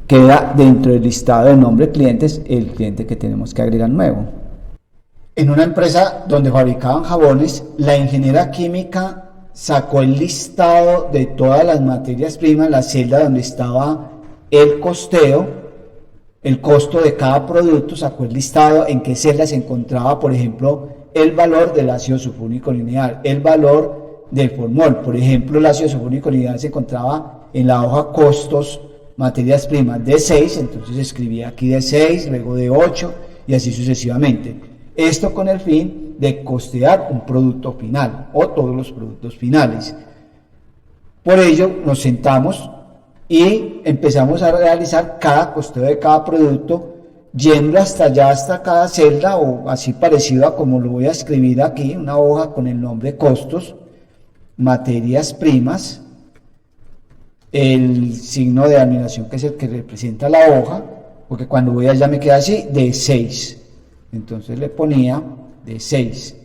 queda dentro del listado de nombre clientes el cliente que tenemos que agregar nuevo. En una empresa donde fabricaban jabones, la ingeniera química sacó el listado de todas las materias primas, la celda donde estaba el costeo, el costo de cada producto, sacó el listado en qué celda se encontraba, por ejemplo, el valor del ácido sulfúrico lineal, el valor del formol. Por ejemplo, el ácido sulfúrico lineal se encontraba en la hoja costos, materias primas de 6, entonces escribía aquí de 6, luego de 8 y así sucesivamente. Esto con el fin de costear un producto final o todos los productos finales. Por ello nos sentamos y empezamos a realizar cada costeo de cada producto, yendo hasta allá, hasta cada celda, o así parecido a como lo voy a escribir aquí, una hoja con el nombre costos, materias primas, el signo de admiración que es el que representa la hoja, porque cuando voy allá me queda así, de 6, entonces le ponía de 6.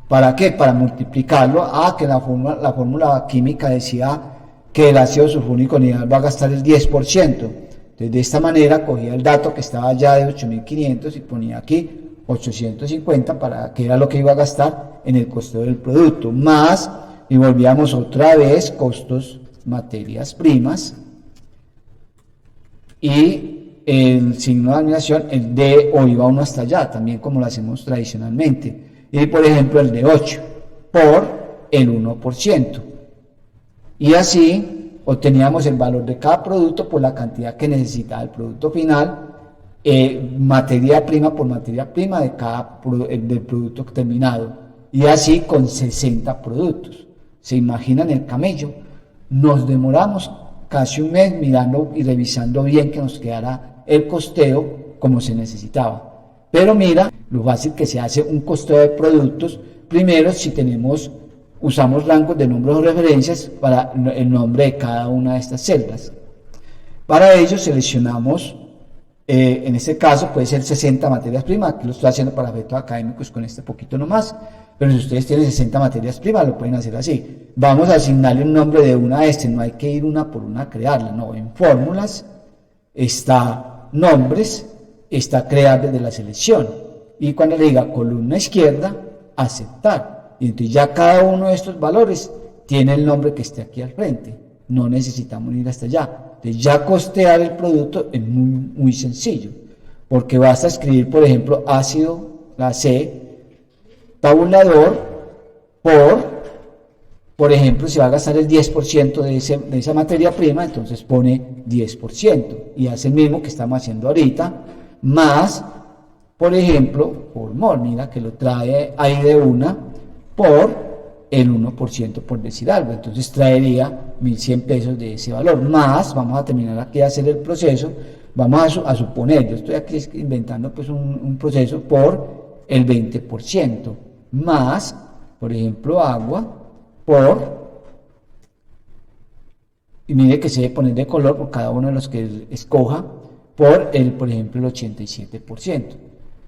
¿Para qué? Para multiplicarlo, que la fórmula química decía que el ácido sulfúrico lineal va a gastar el 10%, entonces de esta manera cogía el dato que estaba ya de 8.500 y ponía aquí 850 para que era lo que iba a gastar en el costeo del producto, más, y volvíamos otra vez costos, materias primas, y el signo de admiración, el de, o iba uno hasta allá, también como lo hacemos tradicionalmente, y por ejemplo el de 8 por el 1%, y así obteníamos el valor de cada producto por la cantidad que necesitaba el producto final, materia prima por materia prima de del producto terminado, y así con 60 productos. ¿Se imaginan el camello? Nos demoramos casi un mes mirando y revisando bien que nos quedara el costeo como se necesitaba. Pero mira lo fácil que se hace un costeo de productos. Primero, si usamos rangos de nombres o referencias para el nombre de cada una de estas celdas. Para ello seleccionamos, en este caso puede ser 60 materias primas, aquí lo estoy haciendo para efectos académicos con este poquito nomás, pero si ustedes tienen 60 materias primas lo pueden hacer así. Vamos a asignarle un nombre de una a no hay que ir una por una a crearla, no, en fórmulas está nombres, está crear desde la selección, y cuando le diga columna izquierda, aceptar, y entonces ya cada uno de estos valores tiene el nombre que esté aquí al frente, no necesitamos ir hasta allá. Entonces ya costear el producto es muy, muy sencillo, porque basta escribir, por ejemplo, ácido, la C, tabulador, por ejemplo, si va a gastar el 10% de esa materia prima, entonces pone 10%, y hace el mismo que estamos haciendo ahorita, más, por ejemplo, formol, mira que lo trae ahí de una, por el 1% por decir algo. Entonces traería 1.100 pesos de ese valor. Más, vamos a terminar aquí de hacer el proceso, vamos a suponer, yo estoy aquí inventando pues un proceso por el 20%, más, por ejemplo, agua y mire que se debe poner de color por cada uno de los que él escoja, por ejemplo, el 87%.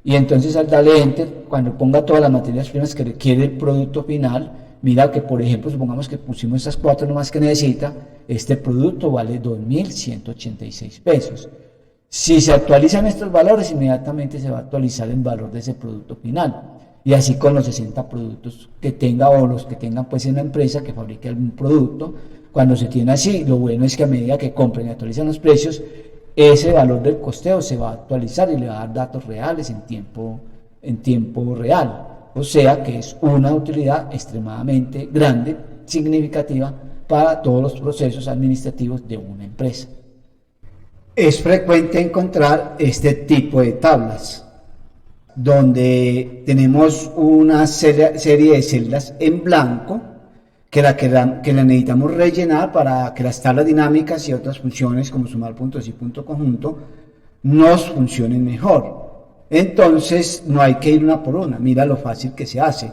Y entonces al darle Enter, cuando ponga todas las materias primas que requiere el producto final, mira que, por ejemplo, supongamos que pusimos estas 4 nomás que necesita, este producto vale 2.186 pesos. Si se actualizan estos valores, inmediatamente se va a actualizar el valor de ese producto final. Y así con los 60 productos que tenga o los que tengan pues en la empresa que fabrique algún producto, cuando se tiene así, lo bueno es que a medida que compren y actualizan los precios, ese valor del costeo se va a actualizar y le va a dar datos reales en tiempo real. O sea que es una utilidad extremadamente grande, significativa para todos los procesos administrativos de una empresa. Es frecuente encontrar este tipo de tablas, donde tenemos una serie de celdas en blanco que la necesitamos rellenar para que las tablas dinámicas y otras funciones como sumar puntos y punto conjunto nos funcionen mejor. Entonces no hay que ir una por una, mira lo fácil que se hace.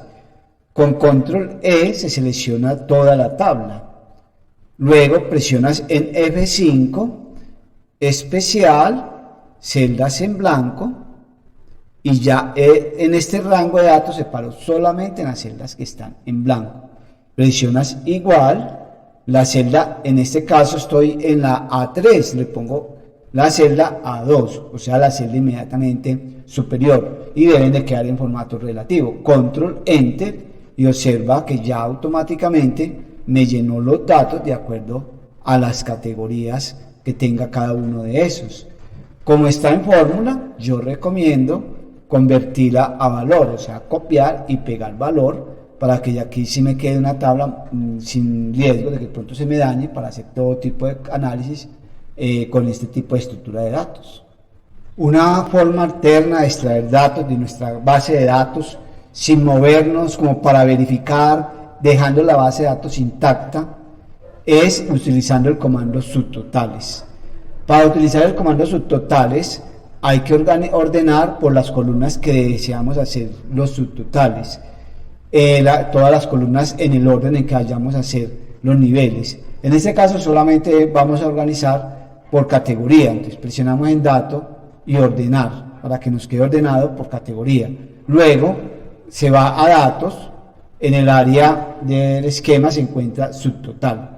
Con control E se selecciona toda la tabla, luego presionas en F5, especial, celdas en blanco, y ya en este rango de datos se paró solamente en las celdas que están en blanco. Presionas igual, la celda, en este caso estoy en la A3, le pongo la celda A2, o sea la celda inmediatamente superior, y deben de quedar en formato relativo. Control Enter y observa que ya automáticamente me llenó los datos de acuerdo a las categorías que tenga cada uno de esos. Como está en fórmula, yo recomiendo convertirla a valor, o sea copiar y pegar valor, para que aquí sí me quede una tabla sin riesgo de que pronto se me dañe, para hacer todo tipo de análisis con este tipo de estructura de datos. Una forma alterna de extraer datos de nuestra base de datos sin movernos, como para verificar, dejando la base de datos intacta, es utilizando el comando subtotales. Para utilizar el comando subtotales hay que ordenar por las columnas que deseamos hacer los subtotales. Todas las columnas en el orden en que vayamos a hacer los niveles. En este caso solamente vamos a organizar por categoría, entonces presionamos en dato y ordenar, para que nos quede ordenado por categoría. Luego se va a datos, en el área del esquema se encuentra subtotal.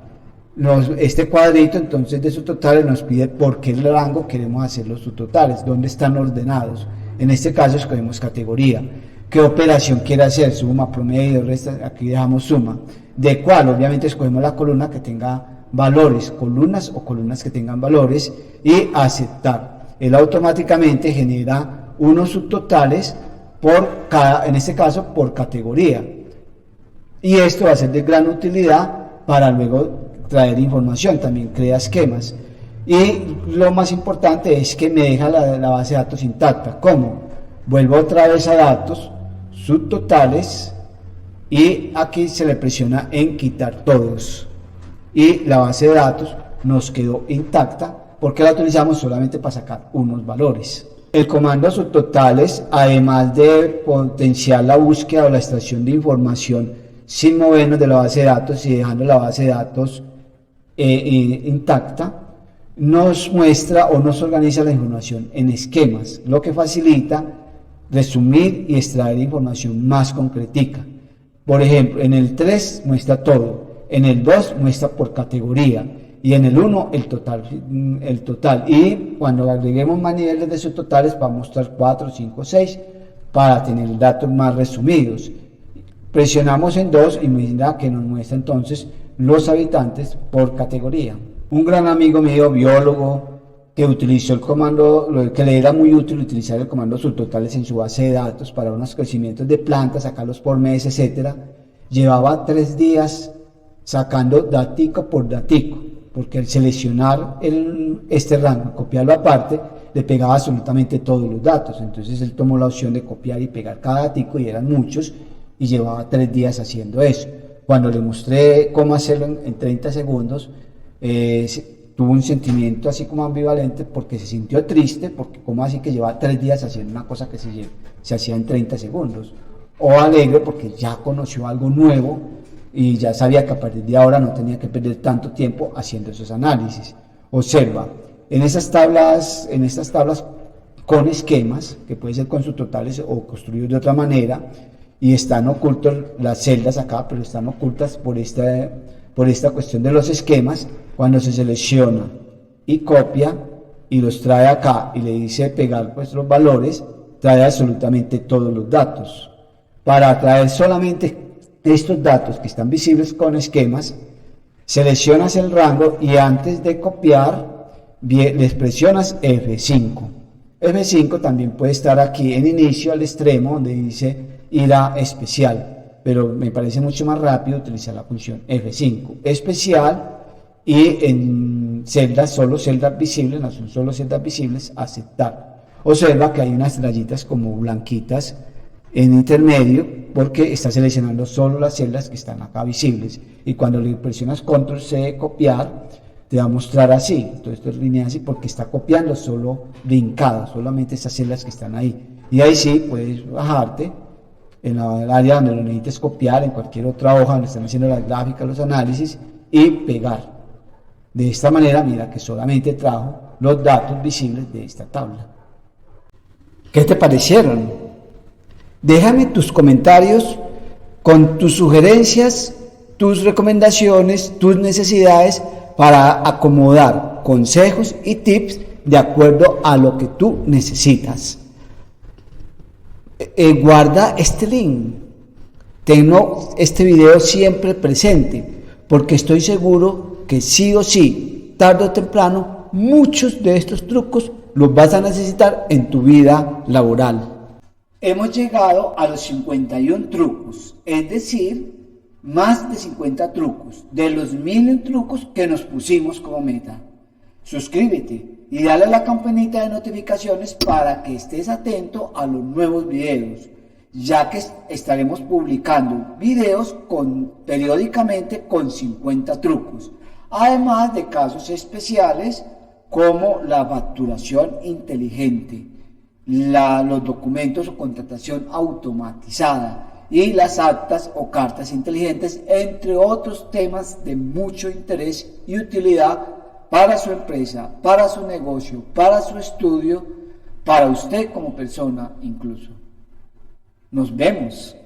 Este cuadrito entonces de subtotales nos pide por qué rango queremos hacer los subtotales, dónde están ordenados. En este caso escogemos categoría. ¿Qué operación quiere hacer? Suma, promedio, resta, aquí dejamos suma. ¿De cuál? Obviamente escogemos la columna que tenga valores, columnas o columnas que tengan valores, y aceptar. Él automáticamente genera unos subtotales en este caso por categoría. Y esto va a ser de gran utilidad para luego traer información, también crea esquemas. Y lo más importante es que me deja la base de datos intacta. ¿Cómo? Vuelvo otra vez a datos, subtotales, y aquí se le presiona en quitar todos, y la base de datos nos quedó intacta porque la utilizamos solamente para sacar unos valores. El comando subtotales, además de potenciar la búsqueda o la extracción de información sin movernos de la base de datos y dejando la base de datos intacta, nos muestra o nos organiza la información en esquemas, lo que facilita resumir y extraer información más concretica. Por ejemplo, en el 3 muestra todo, en el 2 muestra por categoría, y en el 1 el total. Y cuando agreguemos más niveles de subtotales va a mostrar 4, 5, 6 para tener datos más resumidos. Presionamos en 2 y mira que nos muestra entonces los habitantes por categoría. Un gran amigo mío, biólogo, que utilizó el comando, que le era muy útil utilizar el comando subtotales en su base de datos para unos crecimientos de plantas, sacarlos por mes, etcétera, llevaba 3 días sacando datico por datico, porque al seleccionar este rango, copiarlo aparte, le pegaba absolutamente todos los datos. Entonces él tomó la opción de copiar y pegar cada datico, y eran muchos, y llevaba 3 días haciendo eso. Cuando le mostré cómo hacerlo en 30 segundos, tuvo un sentimiento así como ambivalente, porque se sintió triste, porque como así que lleva 3 días haciendo una cosa que se hacía en 30 segundos, o alegre porque ya conoció algo nuevo y ya sabía que a partir de ahora no tenía que perder tanto tiempo haciendo esos análisis. Observa, en estas tablas con esquemas, que pueden ser con sus totales o construidos de otra manera, y están ocultos las celdas acá, pero están ocultas por esta cuestión de los esquemas. Cuando se selecciona y copia y los trae acá y le dice pegar vuestros valores, trae absolutamente todos los datos. Para traer solamente estos datos que están visibles con esquemas, seleccionas el rango y antes de copiar les presionas F5. F5 también puede estar aquí en inicio al extremo donde dice IRA especial, pero me parece mucho más rápido utilizar la función F5 especial, y en celdas, solo celdas visibles, no son solo celdas visibles, aceptar. Observa que hay unas rayitas como blanquitas en intermedio porque está seleccionando solo las celdas que están acá visibles, y cuando le presionas Control C copiar te va a mostrar así. Entonces esto es línea así porque está copiando solo linkado, solamente esas celdas que están ahí, y ahí sí puedes bajarte en el área donde lo necesites copiar, en cualquier otra hoja donde están haciendo las gráficas, los análisis, y pegar. De esta manera, mira que solamente trajo los datos visibles de esta tabla. ¿Qué te parecieron? Déjame tus comentarios con tus sugerencias, tus recomendaciones, tus necesidades, para acomodar consejos y tips de acuerdo a lo que tú necesitas. Guarda este link. Tengo este video siempre presente porque estoy seguro que sí o sí, tarde o temprano, muchos de estos trucos los vas a necesitar en tu vida laboral. Hemos llegado a los 51 trucos, es decir, más de 50 trucos, de los 1000 trucos que nos pusimos como meta. Suscríbete y dale a la campanita de notificaciones para que estés atento a los nuevos videos, ya que estaremos publicando videos periódicamente con 50 trucos, además de casos especiales como la facturación inteligente, los documentos o contratación automatizada y las actas o cartas inteligentes, entre otros temas de mucho interés y utilidad para su empresa, para su negocio, para su estudio, para usted como persona incluso. Nos vemos.